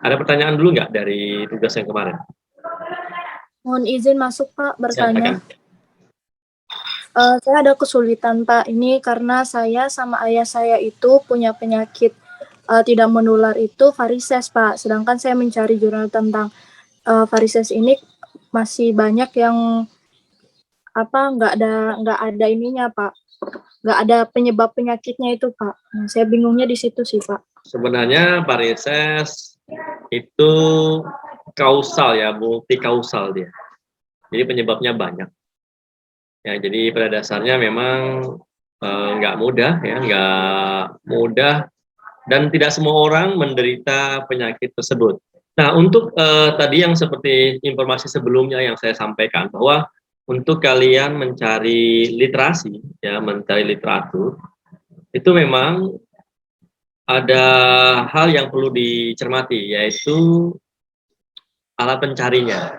Ada pertanyaan dulu nggak dari tugas yang kemarin? Mohon izin masuk Pak bertanya. Silakan. Saya ada kesulitan Pak, ini karena saya sama ayah saya itu punya penyakit tidak menular itu varises Pak. Sedangkan saya mencari jurnal tentang varises ini masih banyak yang nggak ada ininya Pak, nggak ada penyebab penyakitnya itu Pak. Nah, saya bingungnya di situ sih Pak. Sebenarnya varises itu kausal ya, multi kausal dia. Jadi penyebabnya banyak. Ya, jadi pada dasarnya memang nggak mudah ya, nggak mudah dan tidak semua orang menderita penyakit tersebut. Nah, untuk tadi yang seperti informasi sebelumnya yang saya sampaikan bahwa untuk kalian mencari literasi ya, mencari literatur itu memang ada hal yang perlu dicermati yaitu alat pencarinya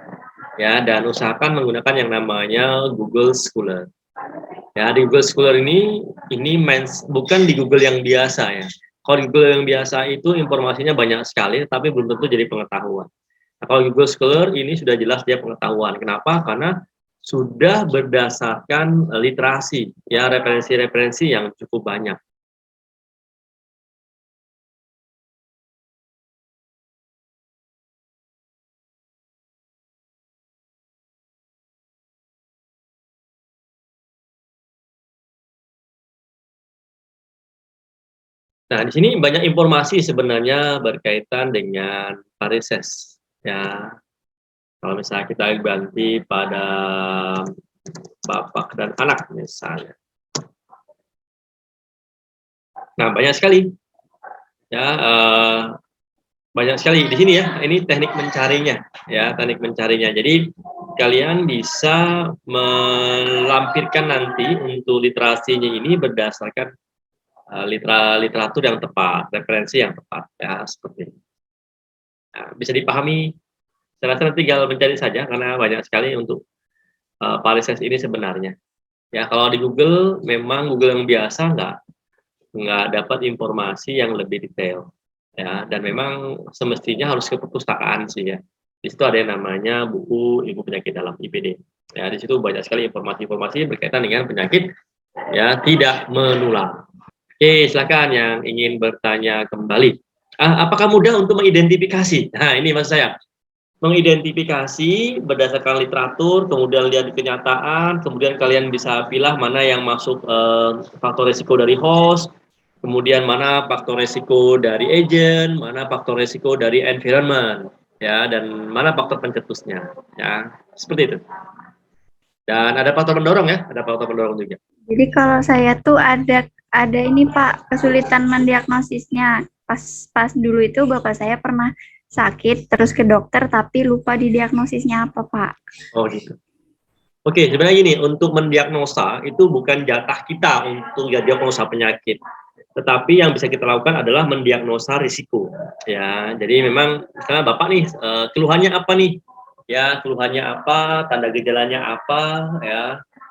ya, dan usahakan menggunakan yang namanya Google Scholar. Ya, di Google Scholar ini bukan di Google yang biasa ya. Kalau di Google yang biasa itu informasinya banyak sekali, tapi belum tentu jadi pengetahuan. Nah, kalau Google Scholar ini sudah jelas dia pengetahuan. Kenapa? Karena sudah berdasarkan literasi, ya referensi-referensi yang cukup banyak. Nah, di sini banyak informasi sebenarnya berkaitan dengan varises. Ya, kalau misalnya kita ganti pada bapak dan anak misalnya. Nah, banyak sekali. Ya, banyak sekali di sini ya. Ini teknik mencarinya, ya, teknik mencarinya. Jadi kalian bisa melampirkan nanti untuk literasinya ini berdasarkan literatur yang tepat, referensi yang tepat, ya seperti ini. Nah, bisa dipahami. Saya rasa tinggal mencari saja karena banyak sekali untuk varises ini sebenarnya. Ya, kalau di Google memang Google yang biasa nggak dapat informasi yang lebih detail. Ya, dan memang semestinya harus ke perpustakaan sih ya. Di situ ada yang namanya buku ilmu penyakit dalam IPD. Ya, di situ banyak sekali informasi-informasi berkaitan dengan penyakit ya tidak menular. Oke, silakan yang ingin bertanya kembali. Apakah mudah untuk mengidentifikasi? Nah, ini maksud saya. Mengidentifikasi berdasarkan literatur, kemudian lihat kenyataan, kemudian kalian bisa pilih mana yang masuk faktor risiko dari host, kemudian mana faktor risiko dari agent, mana faktor risiko dari environment, ya, dan mana faktor pencetusnya, ya, seperti itu. Dan ada faktor pendorong ya, ada faktor pendorong juga. Jadi kalau saya tuh ada ini Pak, kesulitan mendiagnosisnya. Pas dulu itu bapak saya pernah sakit terus ke dokter tapi lupa didiagnosisnya apa Pak. Oh gitu. Oke, sebenarnya gini, untuk mendiagnosa itu bukan jatah kita untuk diagnosa penyakit. Tetapi yang bisa kita lakukan adalah mendiagnosa risiko. Ya, jadi memang misalnya Bapak nih keluhannya apa nih? Ya, keluhannya apa, tanda gejalanya apa, ya.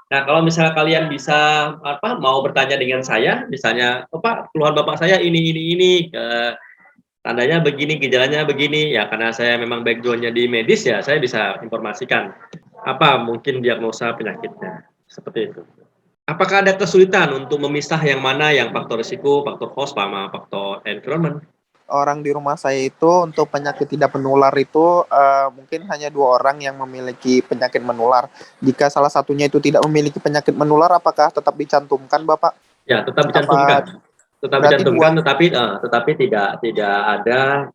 Nah, kalau misalnya kalian bisa mau bertanya dengan saya, misalnya, "Oh, Pak, keluhan Bapak saya ini, tandanya begini, gejalanya begini." Ya, karena saya memang background-nya di medis ya, saya bisa informasikan apa mungkin diagnosa penyakitnya. Seperti itu. Apakah ada kesulitan untuk memisah yang mana yang faktor risiko, faktor host, sama faktor environment? Orang di rumah saya itu untuk penyakit tidak menular itu mungkin hanya 2 orang yang memiliki penyakit menular. Jika salah satunya itu tidak memiliki penyakit menular, apakah tetap dicantumkan, Bapak? Ya, tetap dicantumkan. Tetap dicantumkan, tetapi tidak ada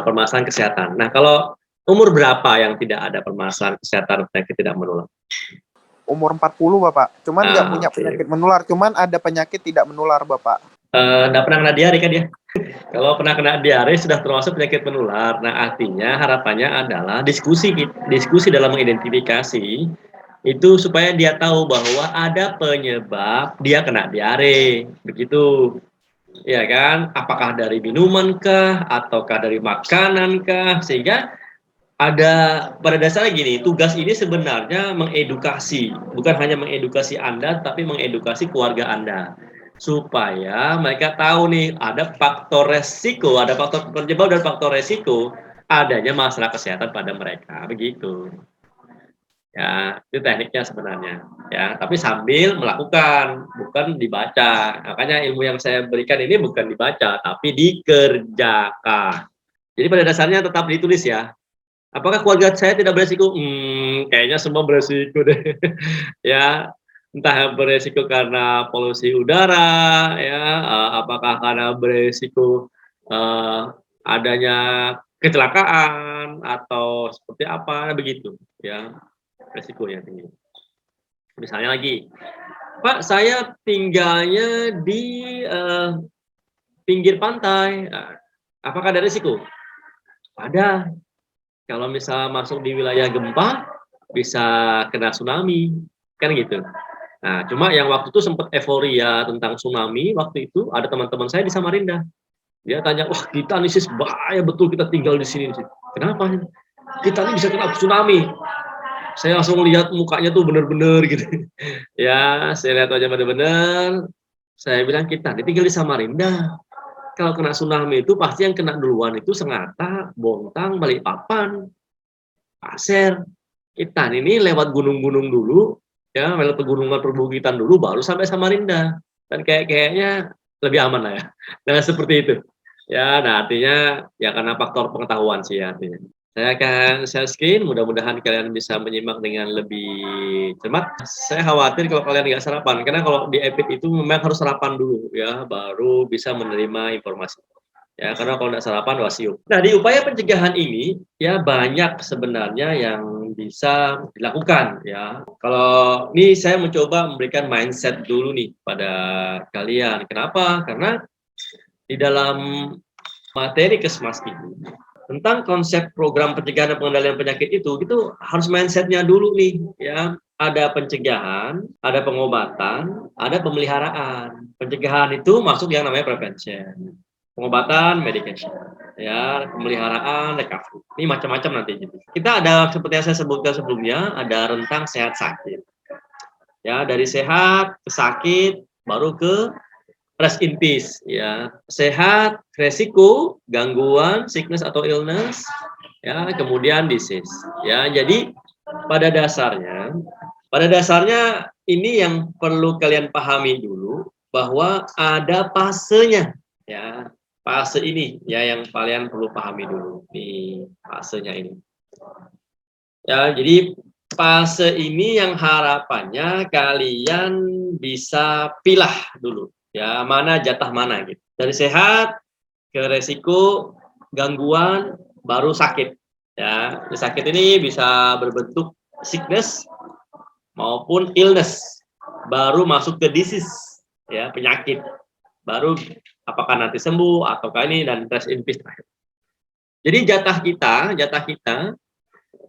permasalahan kesehatan. Nah, kalau umur berapa yang tidak ada permasalahan kesehatan penyakit tidak menular? Umur 40, Bapak. Cuman nggak punya penyakit menular, cuman ada penyakit tidak menular, Bapak. Nggak pernah kena diare kan ya? Kalau pernah kena diare sudah termasuk penyakit menular. Nah, artinya harapannya adalah diskusi dalam mengidentifikasi itu supaya dia tahu bahwa ada penyebab dia kena diare, begitu. Ya kan? Apakah dari minuman kah ataukah dari makanan kah? Sehingga pada dasarnya gini, tugas ini sebenarnya mengedukasi, bukan hanya mengedukasi Anda tapi mengedukasi keluarga Anda. supaya mereka tahu nih ada faktor resiko, ada faktor penyebab dan faktor resiko adanya masalah kesehatan pada mereka, begitu. Ya, itu tekniknya sebenarnya. Ya, tapi sambil melakukan, bukan dibaca. Makanya ilmu yang saya berikan ini bukan dibaca, tapi dikerjakan. Jadi pada dasarnya tetap ditulis ya. Apakah keluarga saya tidak beresiko? Kayaknya semua beresiko deh. Ya, entah beresiko karena polusi udara, ya, apakah karena beresiko adanya kecelakaan atau seperti apa, begitu. Ya, resiko yang tinggi. Misalnya lagi, Pak, saya tinggalnya di pinggir pantai. Nah, apakah ada risiko? Ada. Kalau misal masuk di wilayah gempa, bisa kena tsunami, kan gitu. Nah, cuma yang waktu itu sempat euforia tentang tsunami, waktu itu ada teman-teman saya di Samarinda. Dia tanya, wah kita nih sis, bahaya betul kita tinggal di sini. Kenapa? Kita nih bisa kena tsunami. Saya langsung lihat mukanya tuh bener-bener gitu. Ya, saya lihat aja bener-bener. Saya bilang kita nih tinggal di Samarinda. Kalau kena tsunami itu pasti yang kena duluan itu Sengata, Bontang, Balikpapan, Pasir. Kita ini lewat gunung-gunung dulu, ya, lewat pegunungan perbukitan dulu, baru sampai Samarinda. Dan kayaknya lebih aman lah ya. Nah, seperti itu. Ya, nah artinya ya karena faktor pengetahuan sih ya, artinya. Saya akan share screen, mudah-mudahan kalian bisa menyimak dengan lebih cermat. Saya khawatir kalau kalian nggak sarapan, karena kalau di EPID itu memang harus sarapan dulu ya, baru bisa menerima informasi. Ya, karena kalau nggak sarapan wasium. Nah, di upaya pencegahan ini ya banyak sebenarnya yang bisa dilakukan ya. Kalau ini saya mencoba memberikan mindset dulu nih pada kalian. Kenapa? Karena di dalam materi Kesmas ini tentang konsep program pencegahan dan pengendalian penyakit itu harus mindsetnya dulu nih ya. Ada pencegahan, ada pengobatan, ada pemeliharaan. Pencegahan itu masuk yang namanya prevention, pengobatan medication, ya, pemeliharaan recovery. Ini macam-macam nanti. Kita ada seperti yang saya sebutkan sebelumnya, ada rentang sehat sakit. Ya, dari sehat ke sakit baru ke rest in peace, ya. Sehat, resiko, gangguan, sickness atau illness, ya, kemudian disease, ya. Jadi pada dasarnya ini yang perlu kalian pahami dulu bahwa ada fasenya, ya. Fase ini ya yang kalian perlu pahami dulu nih fasenya ini. Ya, jadi fase ini yang harapannya kalian bisa pilah dulu. Ya, mana jatah mana gitu. Dari sehat ke resiko, gangguan, baru sakit. Ya, sakit ini bisa berbentuk sickness maupun illness. Baru masuk ke disease, ya, penyakit. Baru apakah nanti sembuh ataukah ini dan rest in peace terakhir. Jadi jatah kita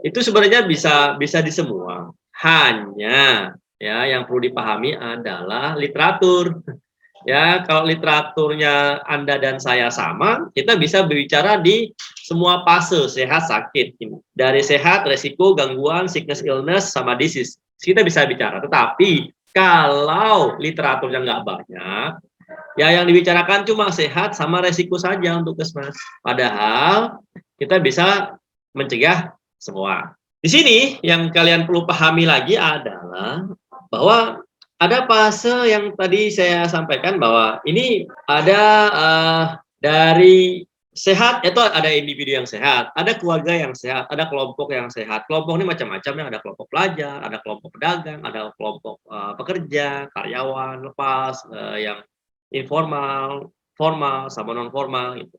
itu sebenarnya bisa di semua. Hanya ya yang perlu dipahami adalah literatur. Ya, kalau literaturnya Anda dan saya sama, kita bisa berbicara di semua fase sehat sakit. Dari sehat, resiko, gangguan, sickness, illness, sama disease. Kita bisa bicara. Tetapi kalau literaturnya nggak banyak, ya yang dibicarakan cuma sehat sama resiko saja untuk Kesmas. Padahal kita bisa mencegah semua. Di sini yang kalian perlu pahami lagi adalah bahwa ada fase yang tadi saya sampaikan bahwa ini ada dari sehat, itu ada individu yang sehat, ada keluarga yang sehat, ada kelompok yang sehat. Kelompok ini macam-macam ya, ada kelompok pelajar, ada kelompok pedagang, ada kelompok pekerja, karyawan, lepas, yang informal, formal, sama non formal gitu.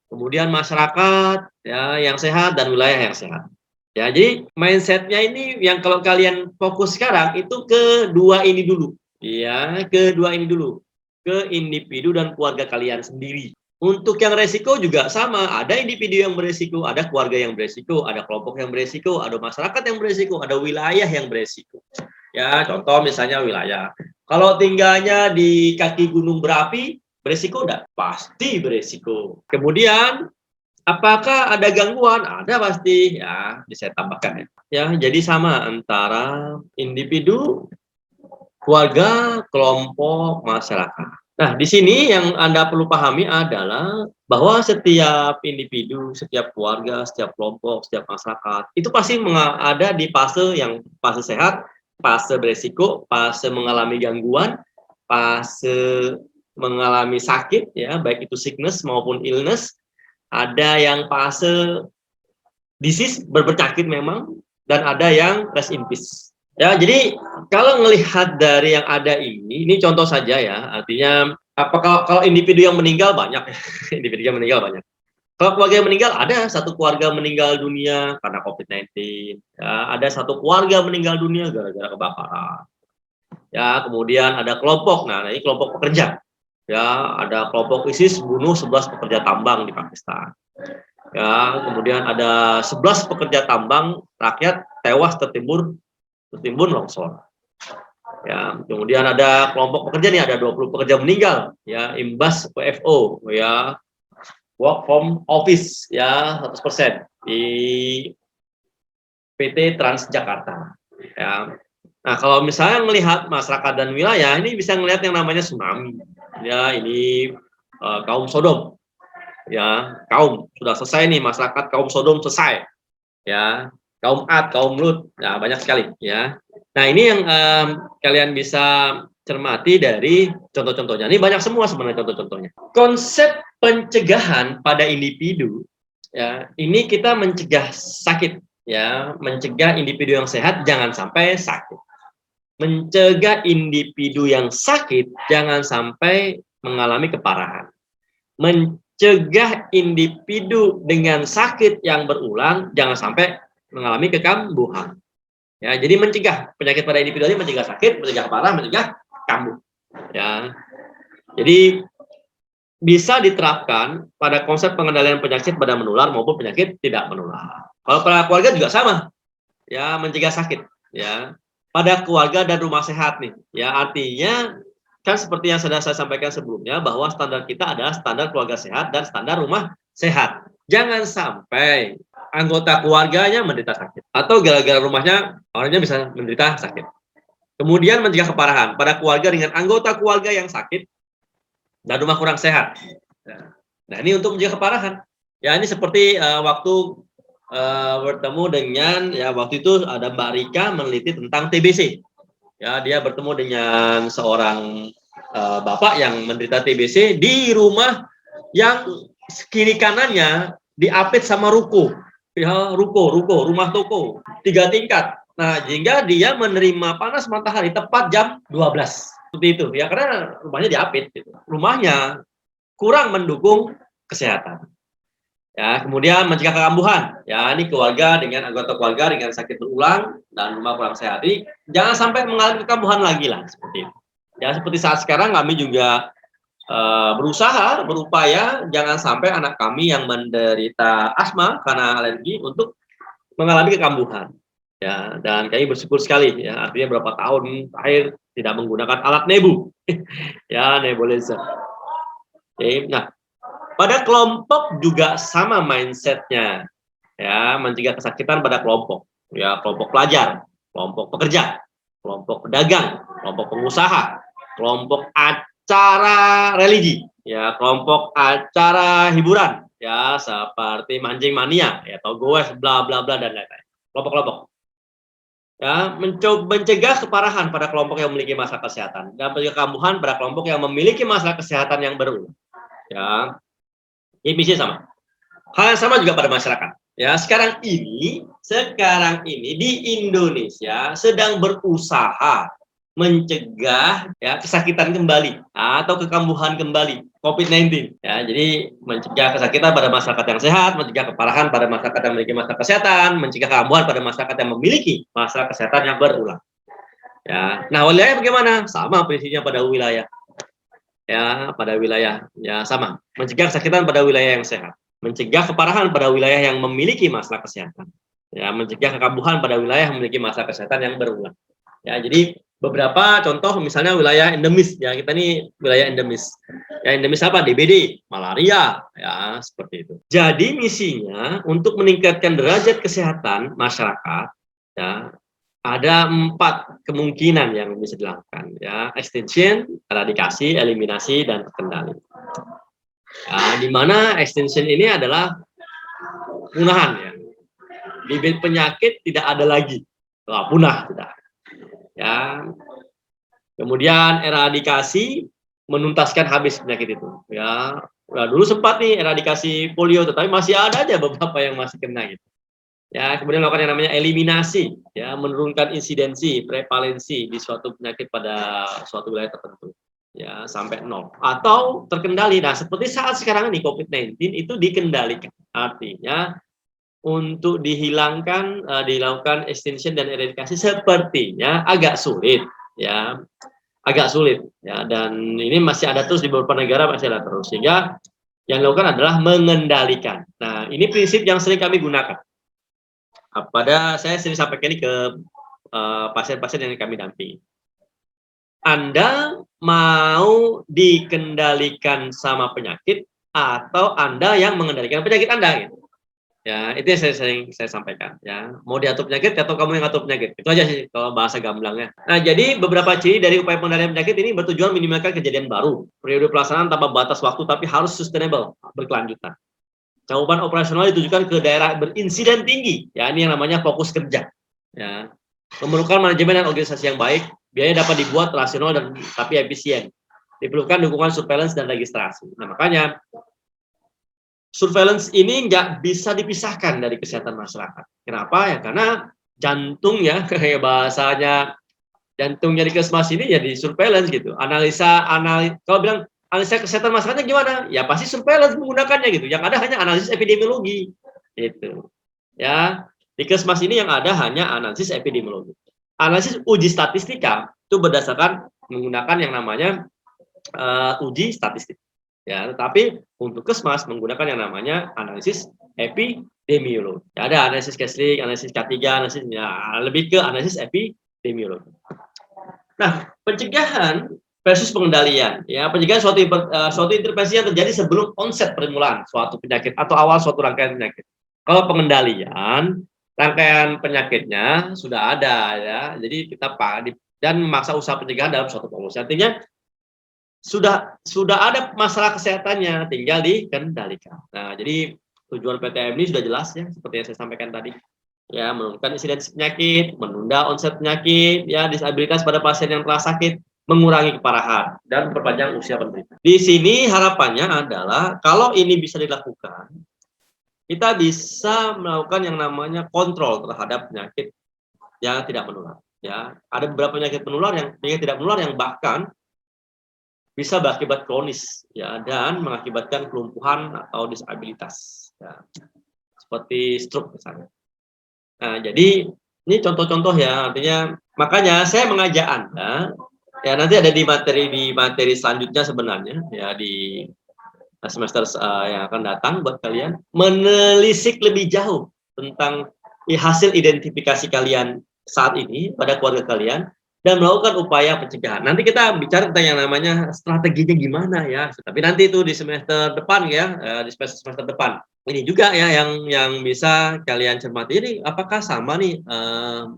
Kemudian masyarakat ya yang sehat dan wilayah yang sehat. Ya, jadi mindsetnya ini yang kalau kalian fokus sekarang itu kedua ini dulu, ya, kedua ini dulu, ke individu dan keluarga kalian sendiri. Untuk yang resiko juga sama, ada individu yang beresiko, ada keluarga yang beresiko, ada kelompok yang beresiko, ada masyarakat yang beresiko, ada wilayah yang beresiko. Ya, contoh misalnya wilayah. Kalau tinggalnya di kaki gunung berapi, beresiko enggak? Pasti beresiko. Kemudian apakah ada gangguan? Ada pasti, ya, bisa saya tambahkan ya. Ya, jadi sama antara individu, keluarga, kelompok, masyarakat. Nah, di sini yang Anda perlu pahami adalah bahwa setiap individu, setiap keluarga, setiap kelompok, setiap masyarakat itu pasti ada di fase sehat, fase beresiko, fase mengalami gangguan, fase mengalami sakit, ya, baik itu sickness maupun illness. Ada yang fase disease, berpenyakit memang, dan ada yang rest in peace. Ya, jadi kalau melihat dari yang ada ini contoh saja ya, artinya kalau individu yang meninggal banyak, individu yang meninggal banyak. Kalau keluarga yang meninggal, ada satu keluarga meninggal dunia karena COVID-19, ya, ada satu keluarga meninggal dunia gara-gara kebakaran. Ya, kemudian ada kelompok, nah ini kelompok pekerja. Ya, ada kelompok ISIS bunuh 11 pekerja tambang di Pakistan. Ya, kemudian ada 11 pekerja tambang rakyat tewas tertimbun longsor. Ya, kemudian ada kelompok pekerja nih, ada 20 pekerja meninggal ya imbas WFO, ya, work from office, ya, 100% di PT Transjakarta. Ya. Nah, kalau misalnya melihat masyarakat dan wilayah, ini bisa melihat yang namanya tsunami. Ya, ini kaum Sodom. Ya, kaum sudah selesai nih, masyarakat kaum Sodom selesai. Ya, kaum Ad, kaum Lut, ya, banyak sekali. Ya. Nah, ini yang kalian bisa cermati dari contoh-contohnya. Ini banyak semua sebenarnya contoh-contohnya. Konsep pencegahan pada individu, ya, ini kita mencegah sakit, ya, mencegah individu yang sehat jangan sampai sakit. Mencegah individu yang sakit jangan sampai mengalami keparahan. Mencegah individu dengan sakit yang berulang jangan sampai mengalami kekambuhan. Ya, jadi mencegah penyakit pada individu ini, mencegah sakit, mencegah parah, mencegah kambuh. Ya, jadi bisa diterapkan pada konsep pengendalian penyakit pada menular maupun penyakit tidak menular. Kalau pada keluarga juga sama, ya, mencegah sakit, ya, pada keluarga dan rumah sehat nih, ya, artinya kan seperti yang sudah saya sampaikan sebelumnya bahwa standar kita adalah standar keluarga sehat dan standar rumah sehat. Jangan sampai anggota keluarganya menderita sakit atau gara-gara rumahnya orangnya bisa menderita sakit. Kemudian mencegah keparahan pada keluarga dengan anggota keluarga yang sakit dan rumah kurang sehat. Nah, ini untuk mencegah keparahan. Ya, ini seperti waktu bertemu dengan, ya, waktu itu ada Mbak Rika meneliti tentang TBC. Ya, dia bertemu dengan seorang bapak yang menderita TBC di rumah yang kiri kanannya diapit sama ruko. Ya, rumah toko 3 tingkat. Nah, sehingga dia menerima panas matahari tepat jam 12. Seperti itu, ya, karena rumahnya diapit gitu. Rumahnya kurang mendukung kesehatan. Ya, kemudian mencegah kekambuhan. Ya, ini keluarga dengan anggota keluarga dengan sakit berulang dan rumah kurang sehat. Ini jangan sampai mengalami kekambuhan lagi lah, seperti itu. Ya, seperti saat sekarang kami juga berusaha, berupaya jangan sampai anak kami yang menderita asma karena alergi untuk mengalami kekambuhan. Ya, dan kami bersyukur sekali, ya, artinya berapa tahun terakhir tidak menggunakan alat nebu. Ya, nebulizer. Oke, nah, pada kelompok juga sama mindsetnya, ya, mencegah kesakitan pada kelompok, ya, kelompok pelajar, kelompok pekerja, kelompok pedagang, kelompok pengusaha, kelompok acara religi, ya, kelompok acara hiburan, ya, seperti mancing mania, ya, atau goes, bla bla bla dan lain-lain. Kelompok-kelompok, ya, mencegah keparahan pada kelompok yang memiliki masalah kesehatan dan mencegah kekambuhan pada kelompok yang memiliki masalah kesehatan yang berulang. Ya, ini misi sama. Hal yang sama juga pada masyarakat. Ya, sekarang ini di Indonesia sedang berusaha mencegah, ya, kesakitan kembali atau kekambuhan kembali COVID-19. Ya, jadi mencegah kesakitan pada masyarakat yang sehat, mencegah keparahan pada masyarakat yang memiliki masalah kesehatan, mencegah kekambuhan pada masyarakat yang memiliki masalah kesehatan yang berulang. Ya, nah, wilayah bagaimana? Sama prinsipnya pada wilayah. Ya, pada wilayah, ya, sama. Mencegah kesakitan pada wilayah yang sehat, mencegah keparahan pada wilayah yang memiliki masalah kesehatan, ya, mencegah kekambuhan pada wilayah yang memiliki masalah kesehatan yang berulang. Ya, jadi beberapa contoh misalnya wilayah endemis, ya, kita ini wilayah endemis. Ya, endemis apa? DBD, malaria, ya, seperti itu. Jadi misinya untuk meningkatkan derajat kesehatan masyarakat, ya, ada 4 kemungkinan yang bisa dilakukan, ya: extinction, eradikasi, eliminasi, dan terkendali. Di mana extinction ini adalah punahan, ya. Bibit penyakit tidak ada lagi, punah sudah. Ya. Kemudian eradikasi, menuntaskan habis penyakit itu. Ya. Nah, dulu sempat nih eradikasi polio, tetapi masih ada aja beberapa yang masih kena gitu. Ya, kemudian melakukan yang namanya eliminasi, ya, menurunkan insidensi, prevalensi di suatu penyakit pada suatu wilayah tertentu, ya, sampai 0 atau terkendali. Nah, seperti saat sekarang ini COVID-19 itu dikendalikan, artinya untuk dihilangkan, dilakukan extinction dan eradikasi sepertinya agak sulit, ya, agak sulit, ya, dan ini masih ada terus di beberapa negara, masih ada terus, sehingga yang dilakukan adalah mengendalikan. Nah, ini prinsip yang sering kami gunakan. Saya sering sampaikan ini ke pasien-pasien yang kami dampingi. Anda mau dikendalikan sama penyakit atau Anda yang mengendalikan penyakit Anda, gitu. Ya, itu yang saya sampaikan, ya. Mau diatur penyakit atau kamu yang atur penyakit. Itu aja sih kalau bahasa gamblangnya. Nah, jadi beberapa ciri dari upaya pengendalian penyakit ini bertujuan minimalkan kejadian baru. Periode pelaksanaan tanpa batas waktu tapi harus sustainable, berkelanjutan. Cakupan operasional ditujukan ke daerah berinsiden tinggi, ya, ini yang namanya fokus kerja, ya. Memerlukan manajemen dan organisasi yang baik, biaya dapat dibuat rasional dan tapi efisien. Diperlukan dukungan surveillance dan registrasi. Nah, makanya surveillance ini nggak bisa dipisahkan dari kesehatan masyarakat. Kenapa? Ya karena jantung, ya, kayak bahasanya jantungnya di Kesmas ini ya di surveillance gitu. Kalau bilang analisa kesehatan masyarakatnya gimana? Ya pasti surveillance menggunakannya gitu. Yang ada hanya analisis epidemiologi, gitu. Ya, di Kesmas ini yang ada hanya analisis epidemiologi. Analisis uji statistika itu berdasarkan menggunakan yang namanya uji statistik. Ya, tetapi untuk Kesmas menggunakan yang namanya analisis epidemiologi. Ya, ada analisis Keslik, analisis K3, analisis, ya, lebih ke analisis epidemiologi. Nah, pencegahan versus pengendalian, ya, pencegahan suatu intervensi yang terjadi sebelum onset permulaan suatu penyakit atau awal suatu rangkaian penyakit. Kalau pengendalian, rangkaian penyakitnya sudah ada, ya, jadi kita dan memaksa usaha pencegahan dalam suatu promosi. Artinya sudah ada masalah kesehatannya, tinggal dikendalikan. Nah, jadi tujuan PTM ini sudah jelas, ya, seperti yang saya sampaikan tadi. Ya, menurunkan insidensi penyakit, menunda onset penyakit, ya, disabilitas pada pasien yang telah sakit, mengurangi keparahan, dan memperpanjang usia penderita. Di sini harapannya adalah kalau ini bisa dilakukan, kita bisa melakukan yang namanya kontrol terhadap penyakit yang tidak menular. Ya, ada beberapa penyakit tidak menular yang bahkan bisa berakibat kronis, ya, dan mengakibatkan kelumpuhan atau disabilitas, ya, seperti stroke misalnya. Nah, jadi ini contoh-contoh, ya, artinya makanya saya mengajak Anda, ya, nanti ada di materi selanjutnya sebenarnya, ya, di semester yang akan datang buat kalian menelisik lebih jauh tentang hasil identifikasi kalian saat ini pada keluarga kalian dan melakukan upaya pencegahan. Nanti kita bicara tentang yang namanya strateginya gimana, ya. Tapi nanti itu di semester depan, ya, di semester depan. Ini juga, ya, yang bisa kalian cermati, ini apakah sama nih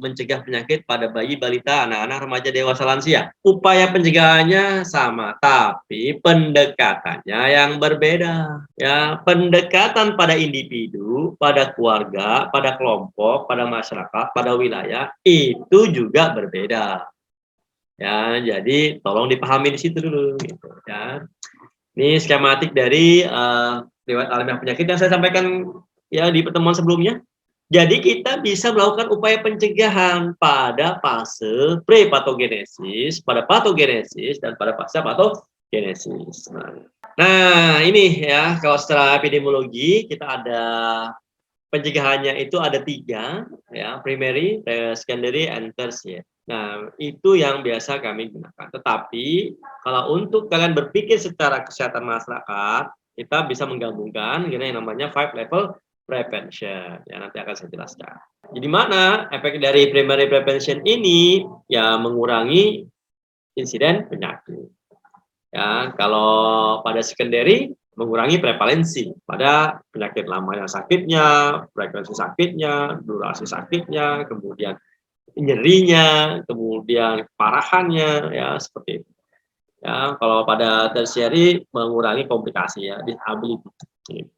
mencegah penyakit pada bayi, balita, anak-anak, remaja, dewasa, lansia. Upaya pencegahannya sama, tapi pendekatannya yang berbeda. Ya, pendekatan pada individu, pada keluarga, pada kelompok, pada masyarakat, pada wilayah itu juga berbeda. Ya, jadi tolong dipahami di situ dulu, gitu, ya. Ini skematik dari riwayat alamiah penyakit yang saya sampaikan, ya, di pertemuan sebelumnya. Jadi kita bisa melakukan upaya pencegahan pada fase pre-patogenesis, pada patogenesis, dan pada fase patogenesis. Nah, ini, ya, kalau secara epidemiologi kita ada pencegahannya itu ada 3, ya, primary, secondary, and tertiary. Nah, itu yang biasa kami gunakan. Tetapi kalau untuk kalian berpikir secara kesehatan masyarakat, kita bisa menggabungkan yang namanya 5 level prevention. Ya, nanti akan saya jelaskan. Jadi mana efek dari primary prevention ini? Ya, mengurangi insiden penyakit. Ya, kalau pada secondary mengurangi prevalensi pada penyakit lama yang sakitnya, frekuensi sakitnya, durasi sakitnya, kemudian nyerinya, kemudian keparahannya, ya seperti itu. Ya, kalau pada tertiary mengurangi komplikasi ya, disability.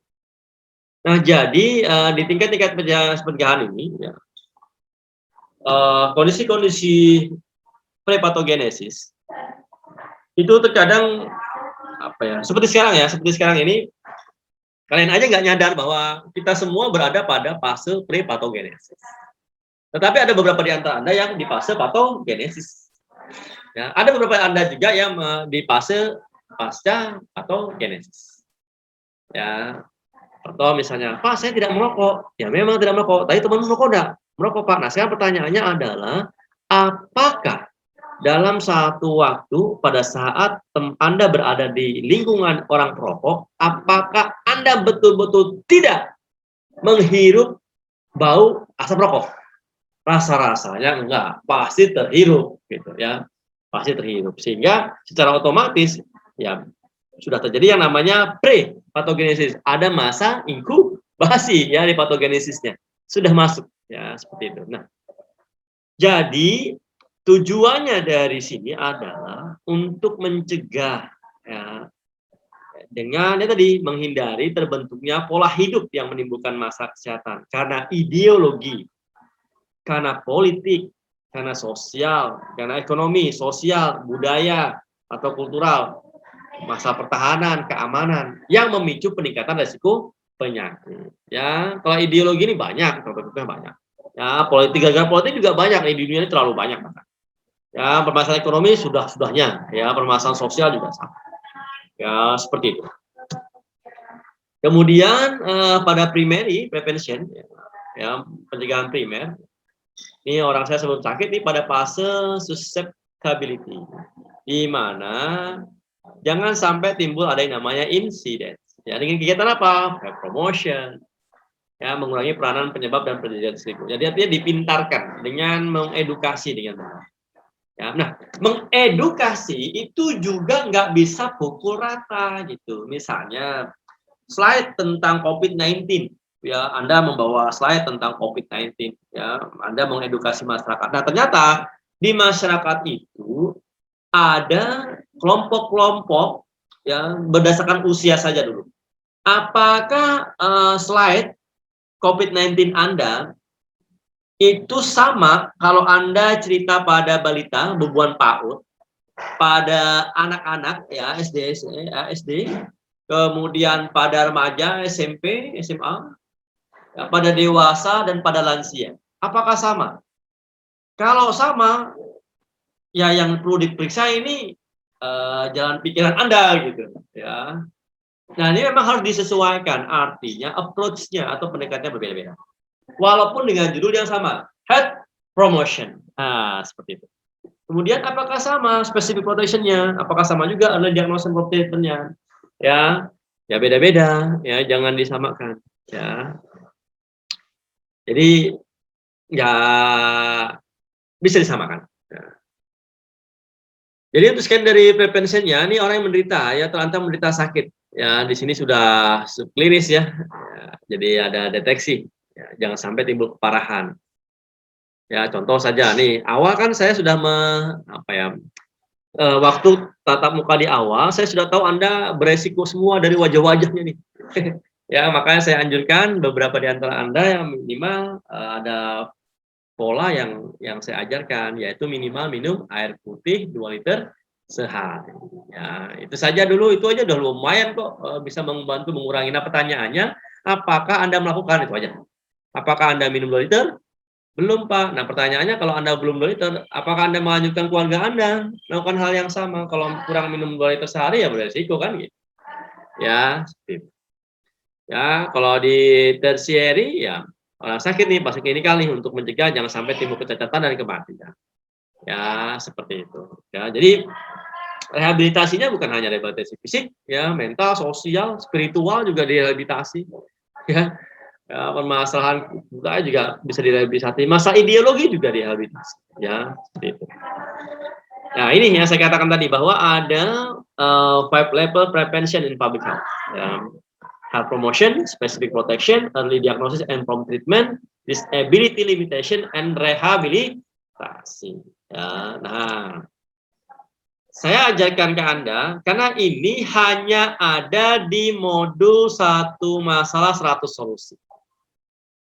Nah, jadi di tingkat-tingkat pencegahan ini, ya, kondisi-kondisi prepatogenesis itu terkadang apa ya, seperti sekarang ini kalian aja nggak nyadar bahwa kita semua berada pada fase prepatogenesis. Tetapi ada beberapa di antara Anda yang di fase patogenesis. Ya, ada beberapa Anda juga yang di fase pasca patogenesis. Ya, atau misalnya, Pak, saya tidak merokok. Ya, memang tidak merokok. Tadi teman merokok enggak? Merokok, Pak. Nah, sekarang pertanyaannya adalah, apakah dalam satu waktu pada saat Anda berada di lingkungan orang perokok, apakah Anda betul-betul tidak menghirup bau asap rokok? Rasa-rasanya enggak, pasti terhirup gitu ya. Pasti terhirup. Sehingga secara otomatis ya sudah terjadi yang namanya pre-patogenesis. Ada masa inkubasi ya di patogenesisnya. Sudah masuk ya seperti itu. Nah, jadi tujuannya dari sini adalah untuk mencegah ya, dengan ya tadi menghindari terbentuknya pola hidup yang menimbulkan masalah kesehatan karena ideologi, karena politik, karena sosial, karena ekonomi, sosial, budaya atau kultural, masa pertahanan, keamanan yang memicu peningkatan resiko penyakit. Ya, kalau ideologi ini banyak, contohnya banyak. Ya, politik, gagal politik juga banyak di dunia ini, terlalu banyak bahkan. Ya, permasalahan ekonomi sudah-sudahnya, ya, permasalahan sosial juga sama. Ya, seperti itu. Kemudian pada primary prevention, ya, pencegahan primer, ini orang saya sebelum sakit ini pada fase susceptibility, di mana jangan sampai timbul ada yang namanya insiden. Ya, dengan kegiatan apa? Promotion, ya, mengurangi peranan penyebab dan penjagaan risiko. Jadi artinya dipintarkan dengan mengedukasi dengan benar. Ya, nah, mengedukasi itu juga nggak bisa pukul rata gitu. Misalnya slide tentang COVID-19, ya, Anda membawa slide tentang COVID-19, ya, Anda mengedukasi masyarakat. Nah, ternyata di masyarakat itu ada kelompok-kelompok yang berdasarkan usia saja dulu. Apakah slide COVID-19 Anda itu sama kalau Anda cerita pada balita, bubuan PAUD, pada anak-anak ya SD, kemudian pada remaja SMP, SMA, ya, pada dewasa dan pada lansia. Apakah sama? Kalau sama, ya yang perlu diperiksa ini jalan pikiran Anda gitu ya. Nah, ini memang harus disesuaikan, artinya approach-nya atau pendekatannya berbeda-beda. Walaupun dengan judul yang sama, health promotion. Nah, seperti itu. Kemudian apakah sama specific protection-nya? Apakah sama juga ada diagnosis protection-nya? Ya, ya beda-beda, ya jangan disamakan, ya. Jadi ya bisa disamakan. Ya. Jadi untuk scan dari prevention-nya, ini orang yang menderita, ya ternyata menderita sakit. Ya, di sini sudah subklinis ya. Ya, jadi ada deteksi. Ya, jangan sampai timbul keparahan. Ya, contoh saja nih, awal kan saya sudah waktu tatap muka di awal, saya sudah tahu Anda beresiko semua dari wajah-wajahnya nih. Ya, makanya saya anjurkan beberapa di antara Anda yang minimal ada pola yang saya ajarkan, yaitu minimal minum air putih 2 liter sehari. Ya, itu saja dulu, itu aja udah lumayan kok bisa membantu mengurangi. Nah, pertanyaannya, apakah Anda melakukan itu aja? Apakah Anda minum 2 liter? Belum, Pak. Nah, pertanyaannya kalau Anda belum 2 liter, apakah Anda melanjutkan keluarga Anda melakukan hal yang sama? Kalau kurang minum 2 liter sehari ya beresiko kan gitu. Ya, seperti itu. Ya, kalau di tertiary ya orang sakit nih pasti klinikal nih untuk mencegah jangan sampai timbul kecacatan dan kematian. Ya, seperti itu. Ya, jadi rehabilitasinya bukan hanya rehabilitasi fisik, ya, mental, sosial, spiritual juga direhabilitasi. Ya, ya, permasalahan budaya juga bisa direhabilitasi, masalah ideologi juga direhabilitasi, ya, seperti itu. Nah, ini yang saya katakan tadi bahwa ada 5 level prevention in public health. Ya. Health promotion, specific protection, early diagnosis and prompt treatment, disability limitation, and rehabilitation. Ya, nah, saya ajarkan ke Anda karena ini hanya ada di modul 1 masalah 100 solusi.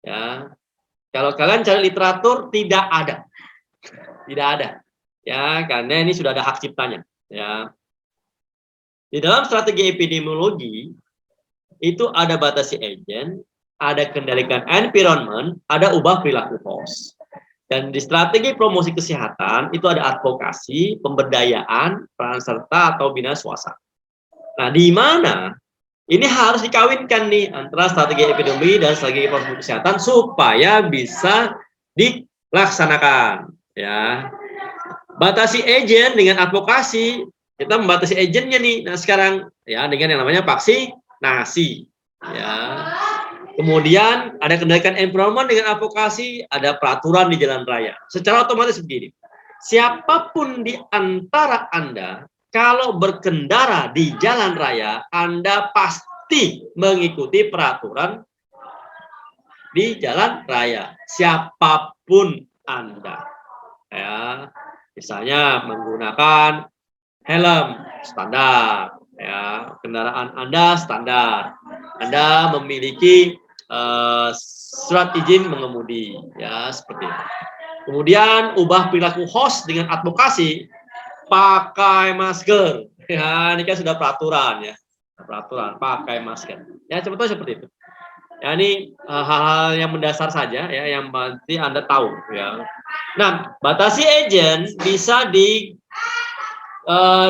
Ya, kalau kalian cari literatur tidak ada, ya, karena ini sudah ada hak ciptanya. Ya, di dalam strategi epidemiologi itu ada batasi agent, ada kendalikan environment, ada ubah perilaku host. Dan di strategi promosi kesehatan itu ada advokasi, pemberdayaan, peran serta atau bina swasta. Nah, di mana ini harus dikawinkan nih antara strategi epidemiologi dan strategi promosi kesehatan supaya bisa dilaksanakan. Ya, batasi agent dengan advokasi, kita membatasi agentnya nih. Nah, sekarang ya dengan yang namanya vaksinasi. Ya. Kemudian ada kendalikan environment dengan advokasi, ada peraturan di jalan raya. Secara otomatis begini, siapapun di antara Anda, kalau berkendara di jalan raya, Anda pasti mengikuti peraturan di jalan raya. Siapapun Anda. Ya, misalnya menggunakan helm standar, ya, kendaraan Anda standar. Anda memiliki surat izin mengemudi, ya, seperti itu. Kemudian ubah perilaku host dengan advokasi, pakai masker. Ya, ini kan sudah peraturan, ya, peraturan pakai masker. Ya, contohnya seperti itu. Ya, ini hal-hal yang mendasar saja, ya, yang pasti Anda tahu, ya. Nah, batasi agent bisa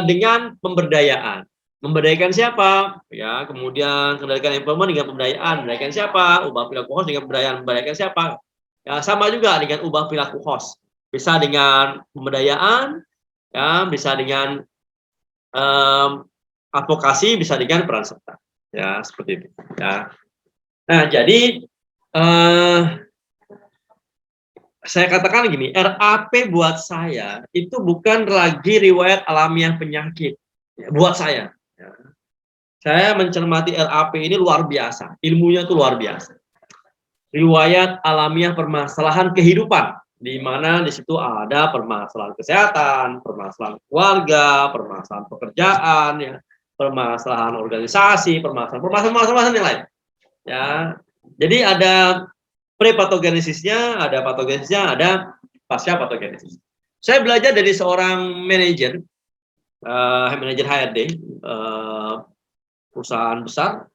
dengan pemberdayaan. Memberdayakan siapa? Ya, kemudian kendalikan environment dengan pemberdayaan. Memberdayakan siapa? Ubah perilaku host dengan pemberdayaan. Memberdayakan siapa? Ya, sama juga dengan ubah perilaku host. Bisa dengan pemberdayaan, ya, bisa dengan advokasi, bisa dengan peran serta. Ya, seperti itu. Ya. Nah, jadi saya katakan gini, RAP buat saya itu bukan lagi riwayat alamiah penyakit. Ya, buat saya. Ya. Saya mencermati RAP ini luar biasa. Ilmunya itu luar biasa. Riwayat alamiah permasalahan kehidupan. Di mana di situ ada permasalahan kesehatan, permasalahan keluarga, permasalahan pekerjaan, ya, permasalahan organisasi, permasalahan yang lain. Ya. Jadi ada pre-patogenesisnya, ada patogenesisnya, ada pasca patogenesis. Saya belajar dari seorang manajer, manajer HRD, perusahaan besar.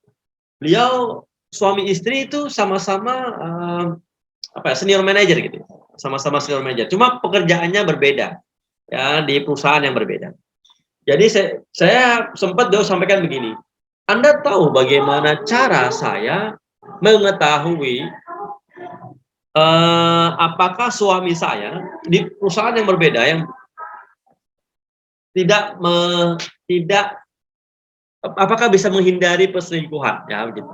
Beliau suami istri itu sama-sama senior manager gitu, sama-sama senior manager. Cuma pekerjaannya berbeda, ya, di perusahaan yang berbeda. Jadi saya sempat sampaikan begini, Anda tahu bagaimana cara saya mengetahui apakah suami saya di perusahaan yang berbeda yang tidak apakah bisa menghindari perselingkuhan, ya, begitu.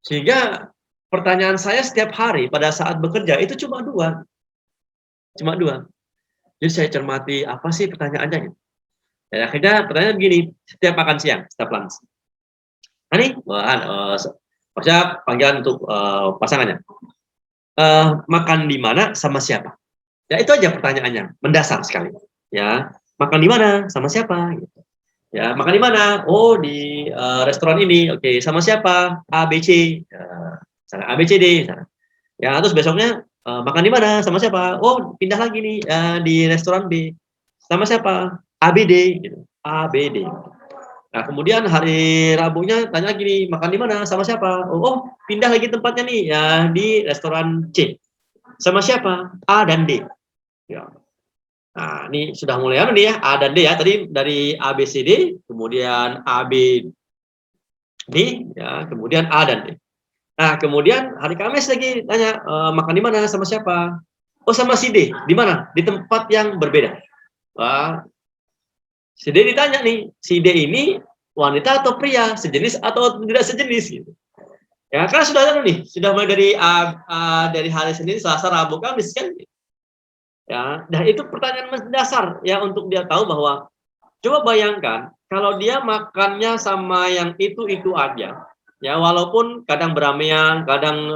Sehingga pertanyaan saya setiap hari pada saat bekerja itu cuma dua. Jadi saya cermati apa sih pertanyaannya. Dan akhirnya pertanyaan begini, setiap makan siang, setiap lunch. Ini maksudnya panggilan untuk pasangannya. Makan di mana sama siapa? Ya, itu aja pertanyaannya, mendasar sekali. Ya, makan di mana sama siapa? Gitu. Ya, makan di mana? Oh, di restoran ini. Oke, sama siapa? A, B, C. Sana A, B, C, D. Sana. Ya, terus besoknya makan di mana? Sama siapa? Oh, pindah lagi nih di restoran B. Sama siapa? A, B, D. Gitu. A, B, D. Nah, kemudian hari Rabunya tanya lagi nih, makan di mana? Sama siapa? Oh, pindah lagi tempatnya nih ya di restoran C. Sama siapa? A dan D. Ya. Nah, ini sudah mulai nih ya, A dan D ya. Tadi dari A, B, C, D, kemudian A, B, D, ya, kemudian A dan D. Nah, kemudian hari Kamis lagi tanya, makan di mana sama siapa? Oh, sama si D. Di mana? Di tempat yang berbeda. Wah, si D ditanya nih, si D ini wanita atau pria, sejenis atau tidak sejenis gitu. Ya, karena sudah ada nih, sudah mulai dari hari Senin, Selasa, Rabu, Kamis kan. Ya, nah itu pertanyaan mendasar ya untuk dia tahu bahwa coba bayangkan kalau dia makannya sama yang itu aja, ya walaupun kadang beramaian, kadang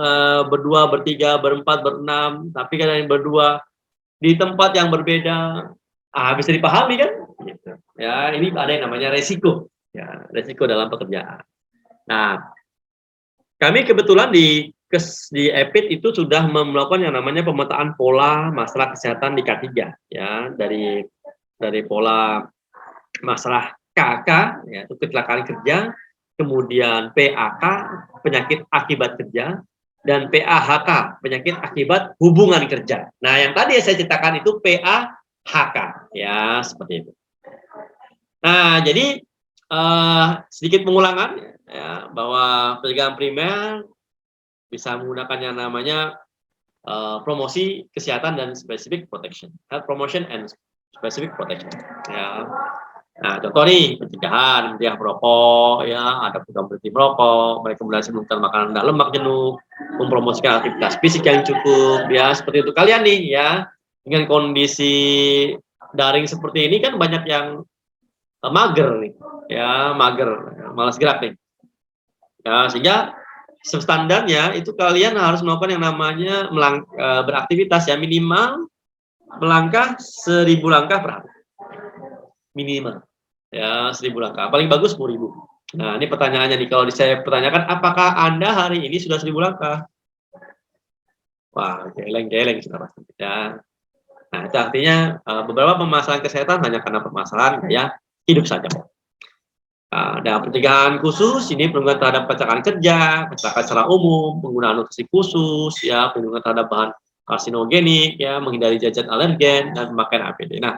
berdua, bertiga, berempat, berenam, tapi kadang berdua, di tempat yang berbeda, bisa dipahami kan? Gitu. Ya, ini ada yang namanya resiko, ya, resiko dalam pekerjaan. Nah, kami kebetulan di EPIT itu sudah melakukan yang namanya pemetaan pola masalah kesehatan di K3, ya, dari pola masalah KK, yaitu kecelakaan kerja, kemudian PAK, penyakit akibat kerja, dan PAHK, penyakit akibat hubungan kerja. Nah, yang tadi saya ceritakan itu PAHK, ya, seperti itu. Nah, jadi sedikit pengulangan, ya, bahwa pencegahan primer bisa menggunakan yang namanya promosi kesehatan dan specific protection, health promotion and specific protection. Ya. Nah, contoh nih pencegahan, mencegah merokok, ya, ada program berhenti merokok, merekomendasi mengurangi makanan rendah lemak jenuh, mempromosikan aktivitas fisik yang cukup, ya, seperti itu. Kalian nih, ya, dengan kondisi daring seperti ini kan banyak yang mager nih, ya, mager, malas gerak nih, ya, sehingga standarnya itu kalian harus melakukan yang namanya beraktivitas, ya, minimal melangkah 1000 langkah per hari, minimal, ya, 1000 langkah, paling bagus 10.000. Nah, ini pertanyaannya nih, kalau saya pertanyakan, apakah Anda hari ini sudah 1000 langkah? Wah, geleng-geleng sudah pasti, ya. Nah, itu artinya beberapa permasalahan kesehatan hanya karena permasalahan ya hidup saja. Ada pencegahan khusus, ini perlindungan terhadap kecelakaan kerja, kecelakaan secara umum, penggunaan nutrisi khusus, ya, perlindungan terhadap bahan karsinogenik, ya, menghindari jajan alergen, dan pemakaian APD. Nah,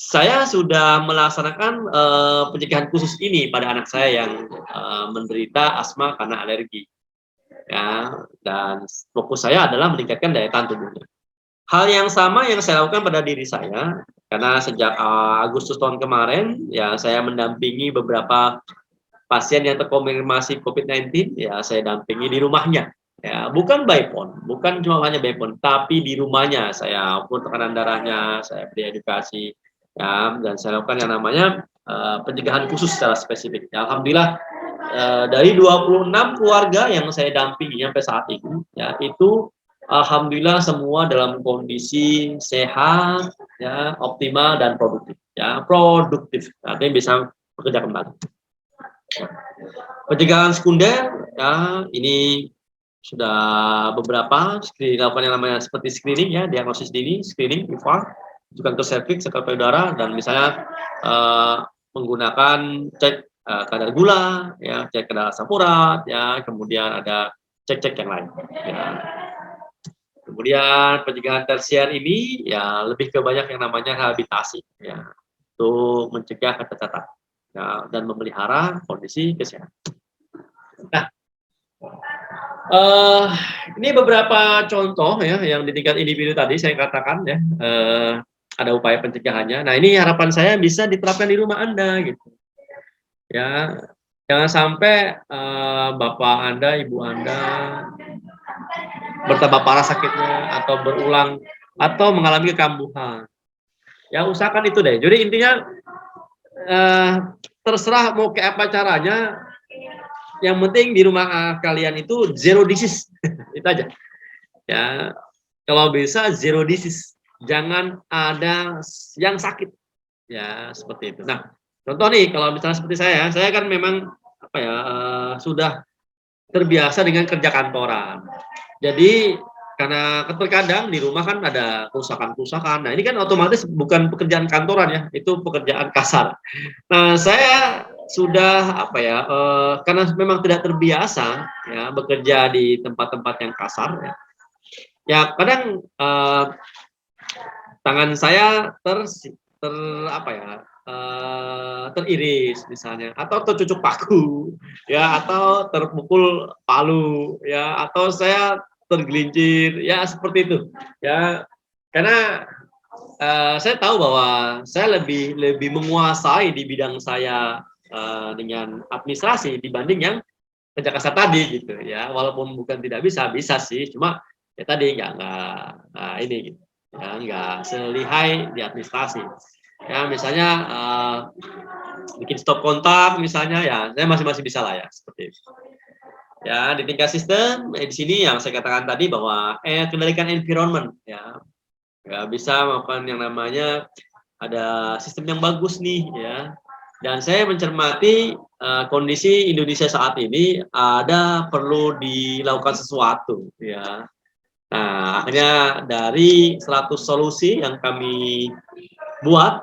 saya sudah melaksanakan pencegahan khusus ini pada anak saya yang menderita asma karena alergi, ya, dan fokus saya adalah meningkatkan daya tahan tubuhnya. Hal yang sama yang saya lakukan pada diri saya, karena sejak Agustus tahun kemarin, ya, saya mendampingi beberapa pasien yang terkonfirmasi COVID-19, ya, saya dampingi di rumahnya, ya, bukan by phone, bukan cuma hanya by phone, tapi di rumahnya saya ukur tekanan darahnya, saya beri edukasi, ya, dan saya lakukan yang namanya pencegahan khusus secara spesifik. Ya, alhamdulillah dari 26 keluarga yang saya dampingi sampai saat ini, ya, itu alhamdulillah semua dalam kondisi sehat, ya, optimal dan produktif, ya, produktif, artinya bisa bekerja kembali. Pencegahan sekunder, ya, ini sudah beberapa dilakukan yang namanya seperti screening, ya, diagnosis dini, screening, IVA, juga untuk serviks, sekal payudara, dan misalnya menggunakan cek kadar gula, ya, cek kadar asam urat, ya, kemudian ada cek-cek yang lain, ya. Kemudian pencegahan tersier ini, ya, lebih ke banyak yang namanya rehabilitasi, ya, untuk mencegah kecacatan, ya, dan memelihara kondisi kesehatan. Nah, ini beberapa contoh, ya, yang di tingkat individu tadi saya katakan, ya, ada upaya pencegahannya. Nah, ini harapan saya bisa diterapkan di rumah Anda, gitu, ya. Jangan sampai bapak Anda, ibu Anda bertambah parah sakitnya, atau berulang, atau mengalami kekambuhan. Ya, usahakan itu deh. Jadi intinya terserah mau kayak apa caranya, yang penting di rumah kalian itu zero disease. Itu aja. Ya, kalau bisa zero disease, jangan ada yang sakit. Ya, seperti itu. Nah, contoh nih, kalau misalnya seperti saya kan memang apa ya, sudah terbiasa dengan kerja kantoran. Jadi karena terkadang di rumah kan ada kerusakan-kerusakan. Nah, ini kan otomatis bukan pekerjaan kantoran, ya, itu pekerjaan kasar. Nah, saya sudah apa ya, karena memang tidak terbiasa, ya, bekerja di tempat-tempat yang kasar, ya. Ya, kadang tangan saya teriris misalnya, atau tercucuk paku, ya, atau terpukul palu, ya, atau saya tergelincir, ya, seperti itu, ya, karena saya tahu bahwa saya lebih menguasai di bidang saya dengan administrasi dibanding yang kerja kasar tadi, gitu, ya, walaupun bukan tidak bisa sih, cuma ya tadi nggak ini, gitu, ya, nggak selihai di administrasi. Ya, misalnya bikin stop kontak misalnya, ya, saya masih bisa lah, ya, seperti itu. Ya, di tingkat sistem di sini yang saya katakan tadi bahwa kendalikan environment, ya, nggak bisa melakukan yang namanya ada sistem yang bagus nih ya. Dan saya mencermati kondisi Indonesia saat ini ada perlu dilakukan sesuatu ya. Nah, akhirnya dari 100 solusi yang kami buat,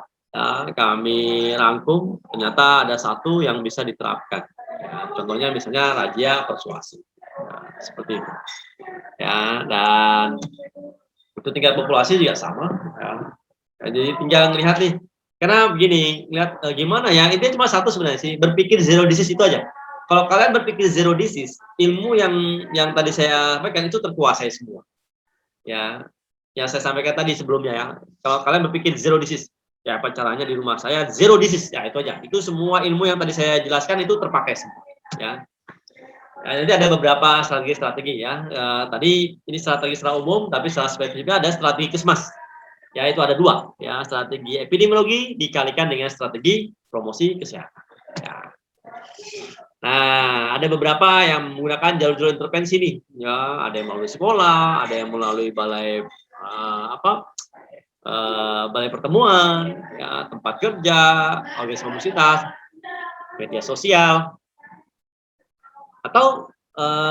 kami rangkum, ternyata ada satu yang bisa diterapkan. Ya, contohnya misalnya razia persuasi. Nah, seperti itu. Ya, dan untuk tingkat populasi juga sama. Ya. Ya, jadi tinggal melihat nih, karena begini, lihat gimana ya, intinya cuma satu sebenarnya sih, berpikir zero disease itu aja. Kalau kalian berpikir zero disease, ilmu yang tadi saya sampaikan itu terkuasai semua. Ya, yang saya sampaikan tadi sebelumnya ya. Kalau kalian berpikir zero disease, ya apa caranya di rumah saya zero disease, ya itu aja. Itu semua ilmu yang tadi saya jelaskan itu terpakai semua. Ya. Nah, nanti ada beberapa strategi ya. Tadi ini strategi secara umum, tapi secara spesifik ada strategi Kesmas. Ya itu ada 2 ya, strategi epidemiologi dikalikan dengan strategi promosi kesehatan ya. Nah, ada beberapa yang menggunakan jalur-jalur intervensi nih ya, ada yang melalui sekolah, ada yang melalui balai balai pertemuan ya, tempat kerja, organisasi komunitas, media sosial, atau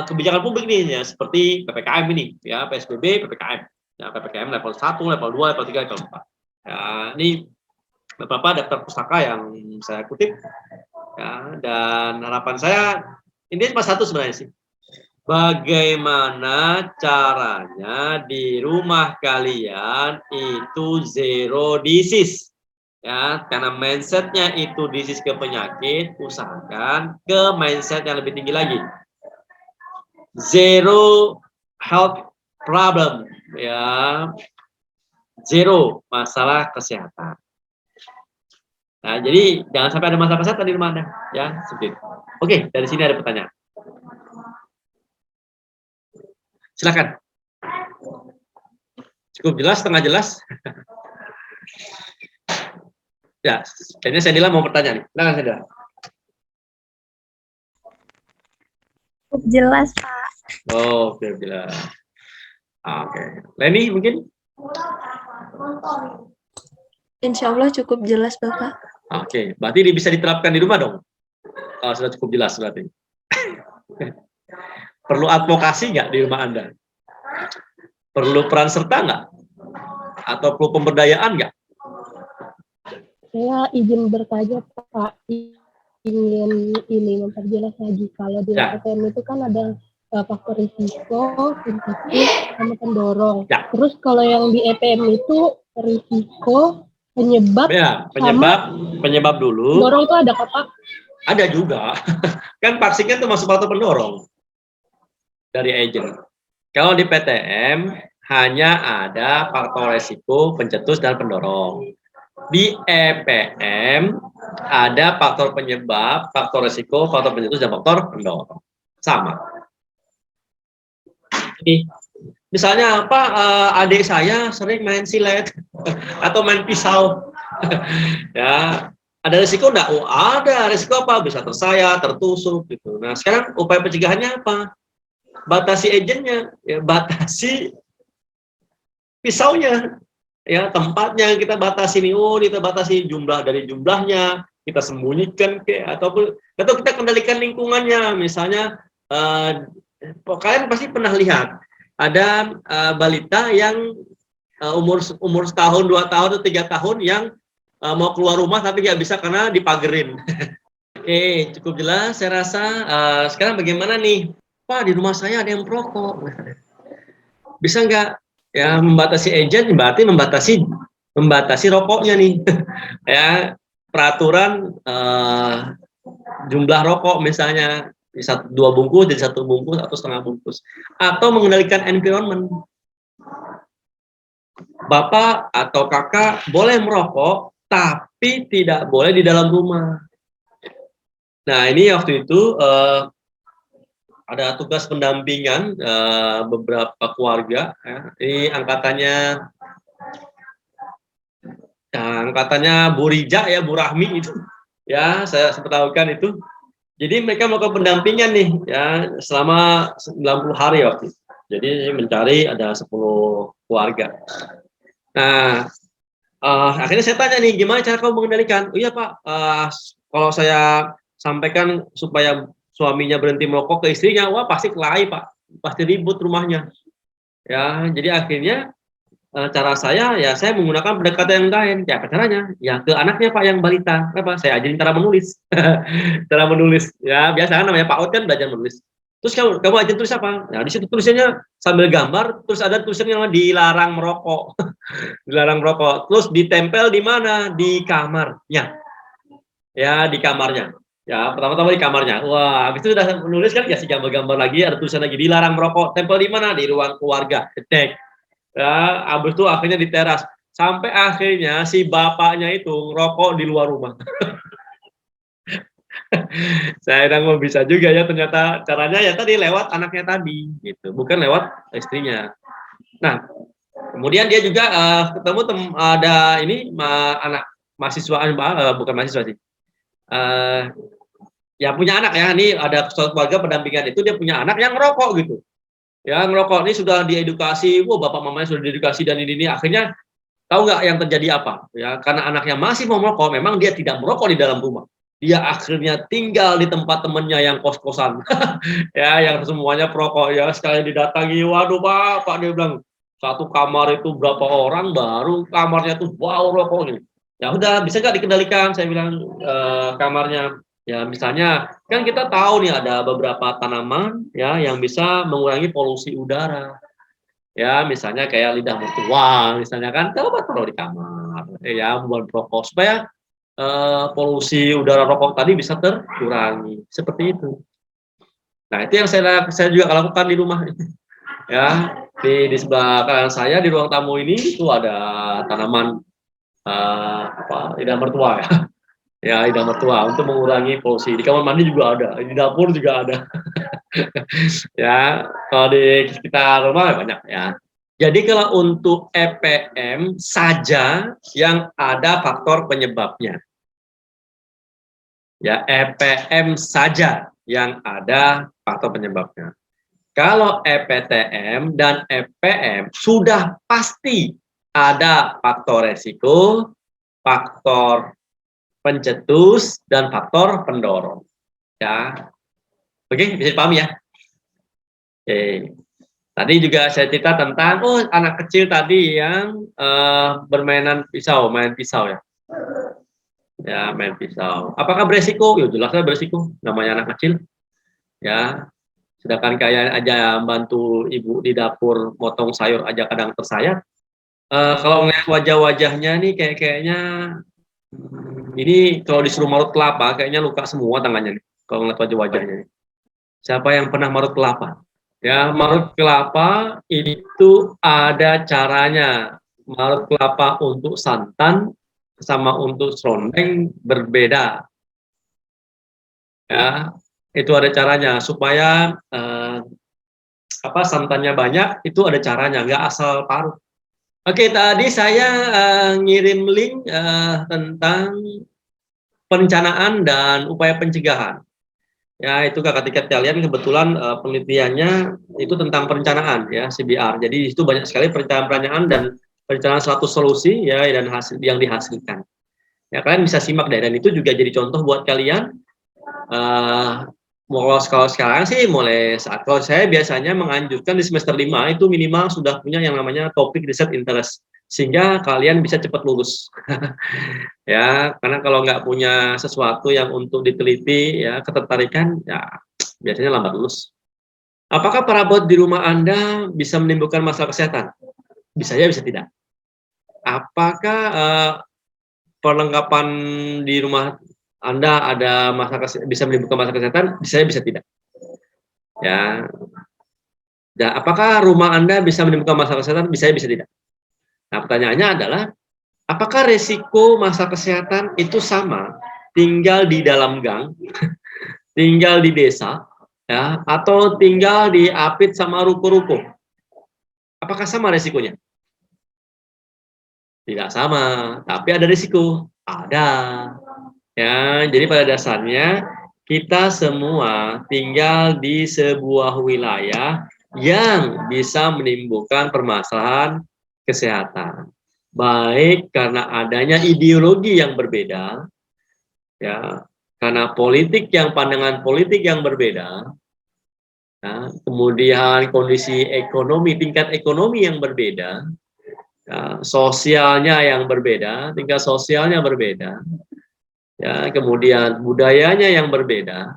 kebijakan publik nih ya, seperti PPKM ini ya, PSBB, PPKM. Ya, PPKM level 1, level 2, level 3, level 4. Ya, ini beberapa daftar pustaka yang saya kutip. Ya, dan harapan saya, ini cuma satu sebenarnya sih. Bagaimana caranya di rumah kalian itu zero disease. Ya, karena mindsetnya itu disease ke penyakit, usahakan ke mindset yang lebih tinggi lagi. Zero health problem, ya, zero masalah kesehatan. Nah, jadi jangan sampai ada masalah kesehatan di rumah Anda, ya, seperti itu. Oke, dari sini ada pertanyaan. Silakan. Cukup jelas, setengah jelas? Ya, kayaknya saya mau bertanya nih. Silakan saya Cukup jelas, Pak. Oh, oke, jelas. Oke. Leni mungkin? Insya Allah cukup jelas, Bapak. Oke, berarti ini bisa diterapkan di rumah dong? Kalau sudah cukup jelas berarti. Perlu advokasi nggak di rumah Anda? Perlu peran serta nggak? Atau perlu pemberdayaan nggak? Saya izin bertanya, Pak. Ingin ini memperjelas lagi. Kalau di Ya. EPM itu kan ada faktor risiko, sensitif, sama pendorong. Ya. Terus kalau yang di EPM itu risiko, penyebab, Ya, penyebab dulu. pendorong itu ada Pak? Ada juga. Kan vaksinnya itu masuk faktor pendorong dari agent. Kalau di PTM hanya ada faktor resiko, pencetus, dan pendorong. Di EPM ada faktor penyebab, faktor resiko, faktor pencetus, dan faktor pendorong. Sama. Jadi, misalnya apa? Adik saya sering main silet atau main pisau. Ya, ada risiko enggak? Oh, ada. Risiko apa? Bisa tersayat, tertusuk gitu. Nah, sekarang upaya pencegahannya apa? Batasi agentnya, ya, batasi pisaunya. Ya, tempatnya kita batasi nih, kita batasi jumlahnya, kita sembunyikan atau kita kendalikan lingkungannya. Misalnya kalian pasti pernah lihat ada balita yang umur setahun, 2 tahun, atau 3 tahun yang mau keluar rumah tapi nggak bisa karena dipagerin. Oke, cukup jelas saya rasa. Sekarang bagaimana nih? Pak, di rumah saya ada yang perokok. Bisa nggak? Ya, membatasi agent berarti membatasi rokoknya nih. Ya, peraturan jumlah rokok misalnya 2 bungkus jadi 1 bungkus atau setengah bungkus, atau mengendalikan environment. Bapak atau kakak boleh merokok tapi tidak boleh di dalam rumah. Nah, ini waktu itu ada tugas pendampingan beberapa keluarga, ya. Ini angkatannya Bu Rija ya, Bu Rahmi itu, ya saya sempat tahukan itu. Jadi mereka melakukan pendampingan nih, ya selama 90 hari waktu itu. Jadi mencari ada 10 keluarga. Nah, akhirnya saya tanya nih, gimana cara kamu mengendalikan? Oh iya Pak, kalau saya sampaikan supaya suaminya berhenti merokok ke istrinya, wah pasti kelahi Pak, pasti ribut rumahnya. Ya, jadi akhirnya cara saya ya saya menggunakan pendekatan yang lain. Ya apa caranya? Ya ke anaknya Pak yang balita. Apa? Saya ajarin cara menulis. Cara menulis. Ya biasa kan namanya PAUD kan belajar menulis. Terus kamu ajarin tulis apa? Nah, di situ tulisannya sambil gambar, terus ada tulisan yang dilarang merokok. Dilarang merokok. Terus ditempel di mana? Di kamarnya. Ya, di kamarnya. Ya, pertama-tama di kamarnya. Wah, habis itu udah menulis kan kasih gambar-gambar lagi, ada tulisan lagi dilarang merokok. Tempel di mana? Di ruang keluarga. Cek. Ya, habis itu akhirnya di teras. Sampai akhirnya si bapaknya itu ngerokok di luar rumah. Saya bilang mau bisa juga ya, ternyata caranya ya tadi lewat anaknya tadi gitu, bukan lewat istrinya. Nah, kemudian dia juga ketemu ada ini anak mahasiswa, bukan mahasiswa sih. Ya punya anak ya, ini ada suatu keluarga pendampingan itu dia punya anak yang ngerokok gitu. Ya, ngerokok ini sudah diedukasi, wah bapak mamanya sudah diedukasi dan ini akhirnya tahu nggak yang terjadi apa? Ya, karena anaknya masih mau merokok, memang dia tidak merokok di dalam rumah. Dia akhirnya tinggal di tempat temannya yang kos-kosan. Ya, yang semuanya perokok ya, sekali didatangi, waduh Pak, dia bilang satu kamar itu berapa orang baru kamarnya tuh bau rokok nih. Ya udah, bisa nggak dikendalikan? Saya bilang kamarnya. Ya, misalnya kan kita tahu nih ada beberapa tanaman ya yang bisa mengurangi polusi udara. Ya, misalnya kayak lidah mertua, misalnya kan coba taruh di kamar, ya buat rokok supaya polusi udara rokok tadi bisa terkurangi, seperti itu. Nah, itu yang saya juga lakukan di rumah. Ya, di sebelah kanan saya di ruang tamu ini itu ada tanaman lidah mertua ya. Ya, lidah mertua untuk mengurangi polusi. Di kamar mandi juga ada, di dapur juga ada. Ya, kalau di sekitar rumah banyak ya. Jadi kalau untuk EPM saja yang ada faktor penyebabnya. Ya, EPM saja yang ada faktor penyebabnya. Kalau EPTM dan EPM sudah pasti ada faktor resiko, faktor pencetus, dan faktor pendorong. Ya, oke, bisa dipahami ya. Oke. Tadi juga saya cerita tentang anak kecil tadi yang main pisau ya. Ya, main pisau. Apakah beresiko? Ya jelasnya beresiko. Namanya anak kecil. Ya. Sedangkan kayak aja bantu ibu di dapur motong sayur aja kadang tersayat. Kalau ngeliat wajah-wajahnya nih kayaknya ini kalau disuruh marut kelapa kayaknya luka semua tangannya nih. Kalau ngeliat wajah-wajahnya nih. Siapa yang pernah marut kelapa? Ya, marut kelapa itu ada caranya. Marut kelapa untuk santan sama untuk serondeng berbeda. Ya, itu ada caranya supaya santannya banyak, itu ada caranya, nggak asal parut. Oke, tadi saya ngirim link tentang perencanaan dan upaya pencegahan. Ya, itu Kakak Tiket kalian kebetulan penelitiannya itu tentang perencanaan ya, CBR. Jadi itu banyak sekali perencanaan dan perencanaan suatu solusi ya dan hasil yang dihasilkan. Ya, kalian bisa simak deh dan itu juga jadi contoh buat kalian. Kalau sekarang sih mulai saat kalau saya biasanya menganjurkan di semester 5 itu minimal sudah punya yang namanya topik riset interest sehingga kalian bisa cepat lulus. Ya, karena kalau nggak punya sesuatu yang untuk diteliti ya ketertarikan ya biasanya lambat lulus. Apakah perabot di rumah Anda bisa menimbulkan masalah kesehatan? Bisa ya, bisa tidak. Apakah perlengkapan di rumah Anda ada bisa menimbulkan masalah kesehatan? Bisa ya, bisa tidak. Ya. Dan apakah rumah Anda bisa menimbulkan masalah kesehatan? Bisa ya, bisa tidak. Nah, pertanyaannya adalah apakah resiko masalah kesehatan itu sama tinggal di dalam gang, tinggal di desa, ya, atau tinggal di apit sama ruko-ruko? Apakah sama resikonya? Tidak sama, tapi ada risiko. Ada. Ya, jadi pada dasarnya kita semua tinggal di sebuah wilayah yang bisa menimbulkan permasalahan kesehatan. baik karena adanya ideologi yang berbeda, ya, karena pandangan politik yang berbeda, ya, kemudian kondisi ekonomi, tingkat ekonomi yang berbeda, ya, sosialnya yang berbeda, tingkat sosialnya berbeda, ya, kemudian budayanya yang berbeda,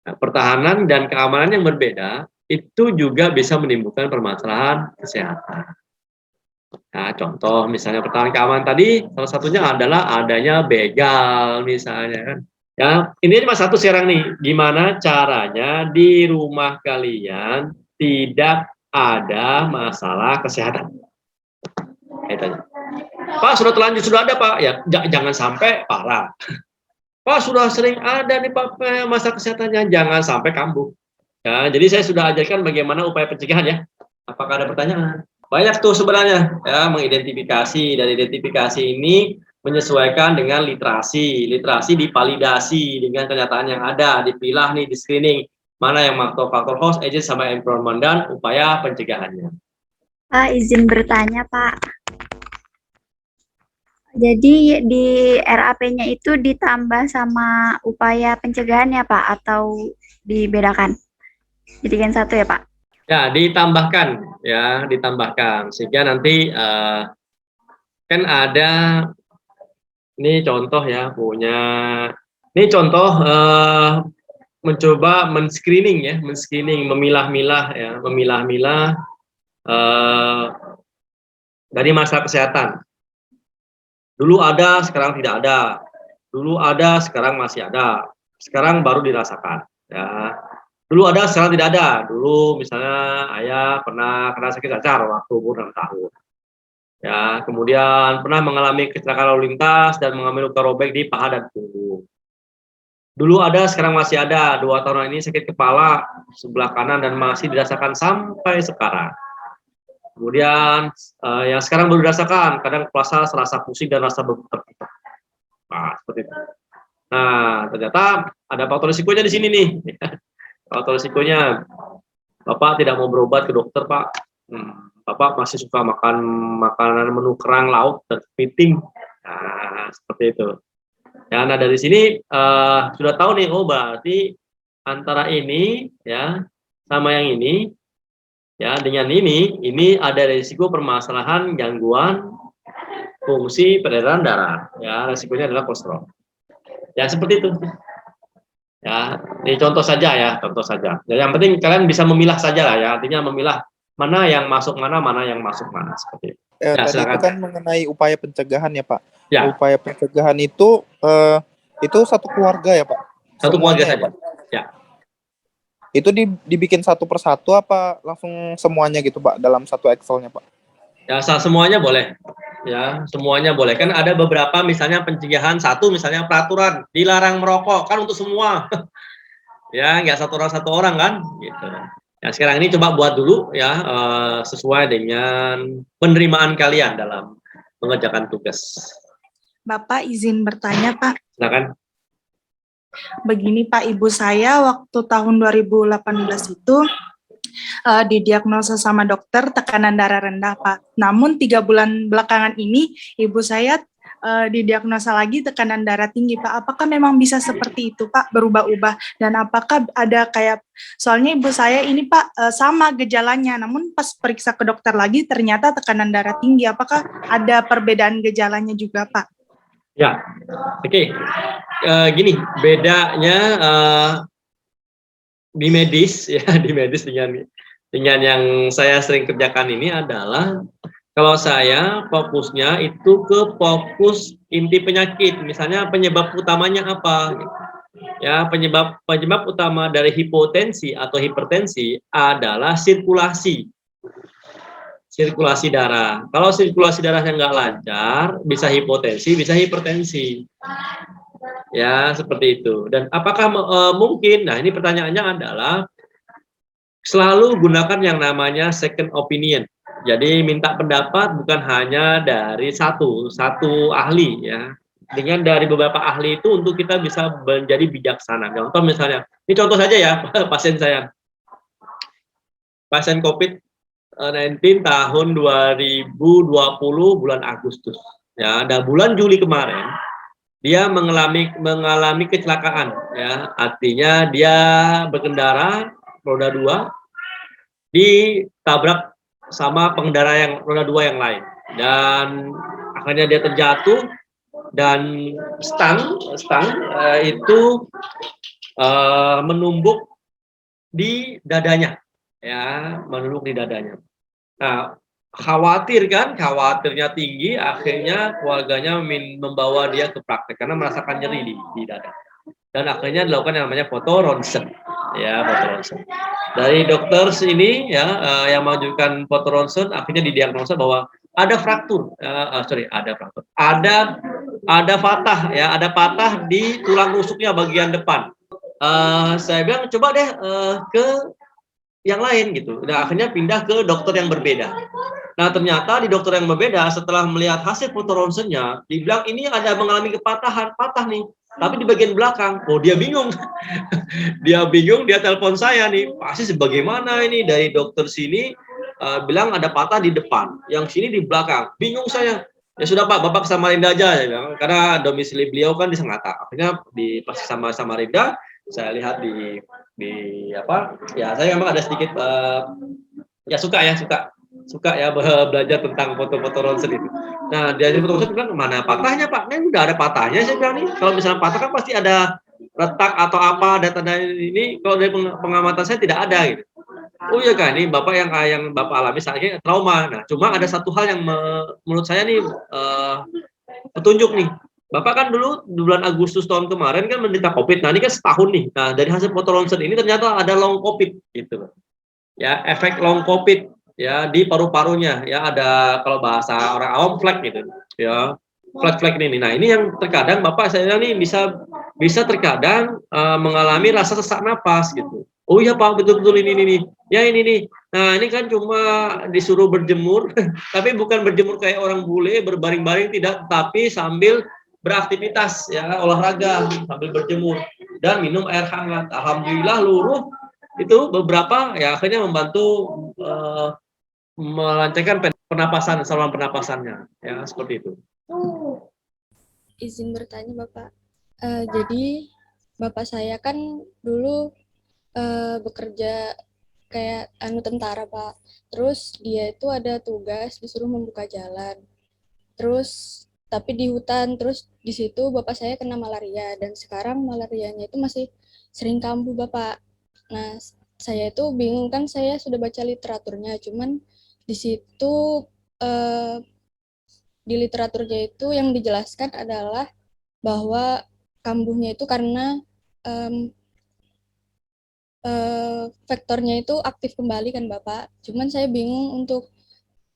ya, pertahanan dan keamanan yang berbeda, itu juga bisa menimbulkan permasalahan kesehatan. Nah, contoh misalnya pertahanan keamanan tadi, salah satunya adalah adanya begal misalnya kan. Ya, ini cuma satu sekarang nih, gimana caranya di rumah kalian tidak ada masalah kesehatan. Kaitannya. Pak, sudah terlanjur, sudah ada Pak. Ya, jangan sampai parah. Pak, sudah sering ada nih Pak masalah kesehatannya, jangan sampai kambuh. Ya, jadi saya sudah ajarkan bagaimana upaya pencegahan ya. Apakah ada pertanyaan? Banyak tuh sebenarnya ya, mengidentifikasi, dan identifikasi ini menyesuaikan dengan literasi dipalidasi dengan kenyataan yang ada, dipilah nih, di screening mana yang faktor-faktor host, agent sama environment, dan upaya pencegahannya. Pak, izin bertanya Pak. Jadi di RAP-nya itu ditambah sama upaya pencegahan ya Pak, atau dibedakan? Jadikan satu ya Pak? Ya, ditambahkan sehingga nanti kan ada ini contoh ya, ini contoh mencoba men-screening, memilah-milah ya, dari masalah kesehatan. Dulu ada, sekarang tidak ada. Dulu ada, sekarang masih ada. Sekarang baru dirasakan ya. Dulu ada, sekarang tidak ada. Dulu misalnya ayah pernah kena sakit cacar waktu umur 6 tahun. Ya, kemudian pernah mengalami kecelakaan lalu lintas dan mengalami luka robek di paha dan punggung. Dulu ada, sekarang masih ada. 2 tahun ini sakit kepala sebelah kanan dan masih dirasakan sampai sekarang. Kemudian yang sekarang baru dirasakan, kadang puasa serasa pusing dan rasa berputar-putar. Nah, seperti itu. Nah, ternyata ada faktor risikonya di sini nih. Faktor risikonya, Bapak tidak mau berobat ke dokter, Pak. Bapak masih suka makan makanan menu kerang, lauk, dan kepiting. Nah, seperti itu. Ya, nah dari sini sudah tahu nih, oh berarti antara ini ya sama yang ini, ya dengan ini ada risiko permasalahan gangguan fungsi peredaran darah. Ya, risikonya adalah kolesterol. Ya, seperti itu. Ya, ini contoh saja ya, contoh saja. Ya, yang penting kalian bisa memilah saja lah ya, artinya memilah mana yang masuk mana yang masuk mana, seperti itu. Ya, tadi silakan. itu kan mengenai upaya pencegahan ya Pak. Ya. Upaya pencegahan itu satu keluarga ya Pak? Satu keluarga saja. Pak? Ya. Itu dibikin satu persatu apa langsung semuanya gitu Pak dalam satu Excel-nya Pak? Ya, semuanya boleh. Ya, semuanya boleh. Kan ada beberapa misalnya pencegahan satu, misalnya peraturan dilarang merokok kan untuk semua. Ya, nggak satu orang kan gitu. Ya, sekarang ini coba buat dulu ya sesuai dengan penerimaan kalian dalam mengerjakan tugas. Bapak izin bertanya Pak. Silakan. Begini Pak, ibu saya waktu tahun 2018 itu didiagnosa sama dokter tekanan darah rendah Pak. Namun 3 bulan belakangan ini ibu saya didiagnosa lagi tekanan darah tinggi Pak. Apakah memang bisa seperti itu Pak, berubah-ubah? Dan apakah ada kayak, soalnya ibu saya ini Pak sama gejalanya, namun pas periksa ke dokter lagi ternyata tekanan darah tinggi. Apakah ada perbedaan gejalanya juga Pak? Ya, oke. Gini, bedanya di medis ya, di medis dengan yang saya sering kerjakan ini adalah kalau saya fokusnya itu ke fokus inti penyakit, misalnya penyebab utamanya apa. Ya, penyebab utama dari hipotensi atau hipertensi adalah sirkulasi darah. Kalau sirkulasi darahnya nggak lancar, bisa hipotensi, bisa hipertensi. Ya, seperti itu. Dan apakah mungkin, nah ini pertanyaannya adalah, selalu gunakan yang namanya second opinion. Jadi minta pendapat bukan hanya dari satu ahli ya. Dengan dari beberapa ahli itu untuk kita bisa menjadi bijaksana. Contoh misalnya, ini contoh saja ya, pasien saya. Pasien COVID COVID-19 tahun 2020 bulan Agustus. Ya, dan bulan Juli kemarin dia mengalami kecelakaan. Ya, artinya dia berkendara roda 2 ditabrak sama pengendara yang roda 2 yang lain, dan akhirnya dia terjatuh dan stang itu menumbuk di dadanya, ya, menumbuk di dadanya. Nah, khawatirnya tinggi, akhirnya keluarganya membawa dia ke praktek karena merasakan nyeri di dada. Dan akhirnya dilakukan yang namanya foto ronsen, ya, foto ronsen. Dari dokter sini, ya, yang mengajukan foto ronsen, akhirnya didiagnosa bahwa ada fraktur, ada patah, ya, ada patah di tulang rusuknya bagian depan. Saya bilang coba deh ke yang lain gitu. Nah, akhirnya pindah ke dokter yang berbeda. Nah, ternyata di dokter yang berbeda setelah melihat hasil foto ronsennya, dibilang ini ada mengalami patah nih, tapi di bagian belakang. Oh, dia bingung. Dia telepon saya nih, pasti sebagaimana ini dari dokter sini bilang ada patah di depan, yang sini di belakang. Bingung saya. Ya sudah Pak, Bapak ke Samarinda aja, ya bilang, karena domisili beliau kan di Sangatta. Akhirnya pas sama Samarinda, saya lihat di apa? Ya saya memang ada sedikit ya suka ya belajar tentang foto-foto ronsen itu. Nah, dia foto ronsen bilang, mana patahnya Pak? Nah, udah ada patahnya, saya bilang nih. Kalau misalnya patah kan pasti ada retak atau apa, ada tanda ini. Kalau dari pengamatan saya tidak ada gitu. Oh iya kan, ini Bapak yang Bapak alami saat ini trauma. Nah, cuma ada satu hal yang menurut saya nih petunjuk nih. Bapak kan dulu di bulan Agustus tahun kemarin kan menderita COVID. Nah, ini kan setahun nih. Nah, dari hasil foto ronsen ini ternyata ada long COVID gitu. Ya, efek long COVID ya di paru-parunya, ya, ada kalau bahasa orang awam flek gitu, ya, flek ini. Nah, ini yang terkadang Bapak saya nih bisa terkadang mengalami rasa sesak napas gitu. Oh iya Pak, betul ini ya, ini nih. Nah, ini kan cuma disuruh berjemur tapi bukan berjemur kayak orang bule berbaring-baring, tidak, tapi sambil beraktivitas, ya, olahraga sambil berjemur dan minum air hangat. Alhamdulillah luruh itu beberapa, ya, akhirnya membantu melancarkan pernapasan, saluran pernapasannya, ya, seperti itu. Izin bertanya Bapak, jadi Bapak saya kan dulu bekerja kayak tentara Pak, terus dia itu ada tugas disuruh membuka jalan, terus tapi di hutan, terus di situ Bapak saya kena malaria, dan sekarang malarianya itu masih sering kambuh Bapak. Nah, saya itu bingung, kan saya sudah baca literaturnya, cuman di situ di literaturnya itu yang dijelaskan adalah bahwa kambuhnya itu karena faktornya itu aktif kembali kan Bapak. Cuman saya bingung untuk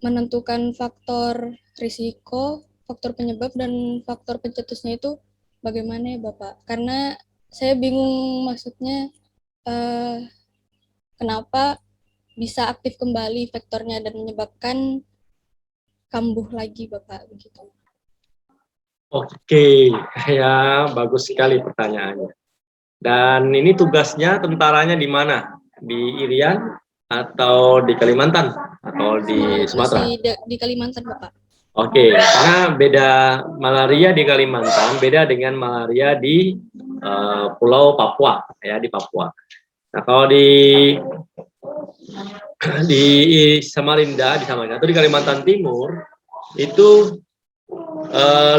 menentukan faktor risiko, faktor penyebab, dan faktor pencetusnya itu bagaimana ya Bapak. Karena saya bingung, maksudnya kenapa bisa aktif kembali faktornya dan menyebabkan kambuh lagi Bapak, begitu. Oke, ya, bagus sekali pertanyaannya. Dan ini tugasnya tentaranya di mana? Di Irian atau di Kalimantan atau di Sumatera? Di Kalimantan Bapak. Oke, karena beda malaria di Kalimantan beda dengan malaria di Pulau Papua, ya, di Papua. Nah, kalau di Samarinda atau di Kalimantan Timur itu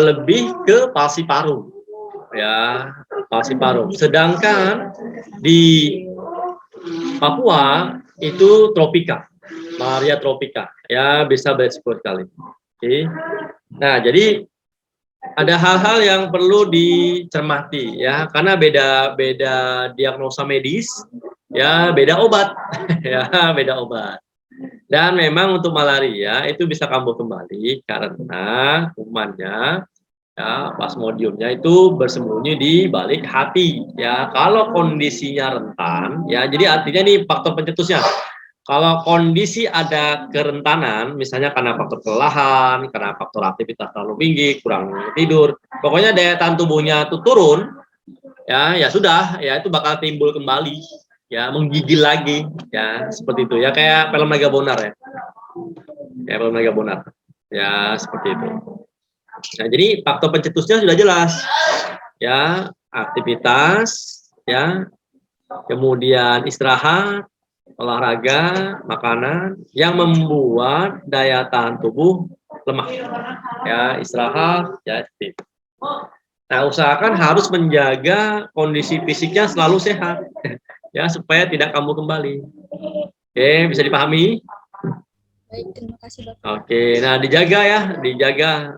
lebih ke palsi paru, ya, palsi paru. Sedangkan di Papua itu tropika, malaria tropika, ya, bisa beresiko sekali. Oke. Nah, jadi ada hal-hal yang perlu dicermati, ya, karena beda diagnosa medis, ya, beda obat, ya, beda obat. Dan memang untuk malaria itu bisa kambuh kembali karena kumannya, ya, plasmodiumnya itu bersembunyi di balik hati, ya. Kalau kondisinya rentan, ya, jadi artinya nih faktor pencetusnya. Kalau kondisi ada kerentanan, misalnya karena faktor kelelahan, karena faktor aktivitas terlalu tinggi, kurang tidur, pokoknya daya tahan tubuhnya itu turun, ya sudah, ya, itu bakal timbul kembali, ya, menggigil lagi, ya, seperti itu, ya, kayak film Naga Bonar, ya. ya olahraga bonat. Ya, seperti itu. Nah, jadi faktor pencetusnya sudah jelas. Ya, aktivitas, ya, kemudian istirahat, olahraga, makanan yang membuat daya tahan tubuh lemah. Ya, istirahat, ya, seperti itu. Nah, usahakan harus menjaga kondisi fisiknya selalu sehat, ya, supaya tidak kambuh kembali. Oke, bisa dipahami? Baik, terima kasih Bapak. Oke, nah dijaga ya, dijaga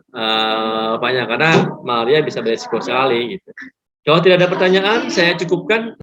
banyak karena malaria bisa beresiko sekali gitu. Kalau tidak ada pertanyaan, saya cukupkan.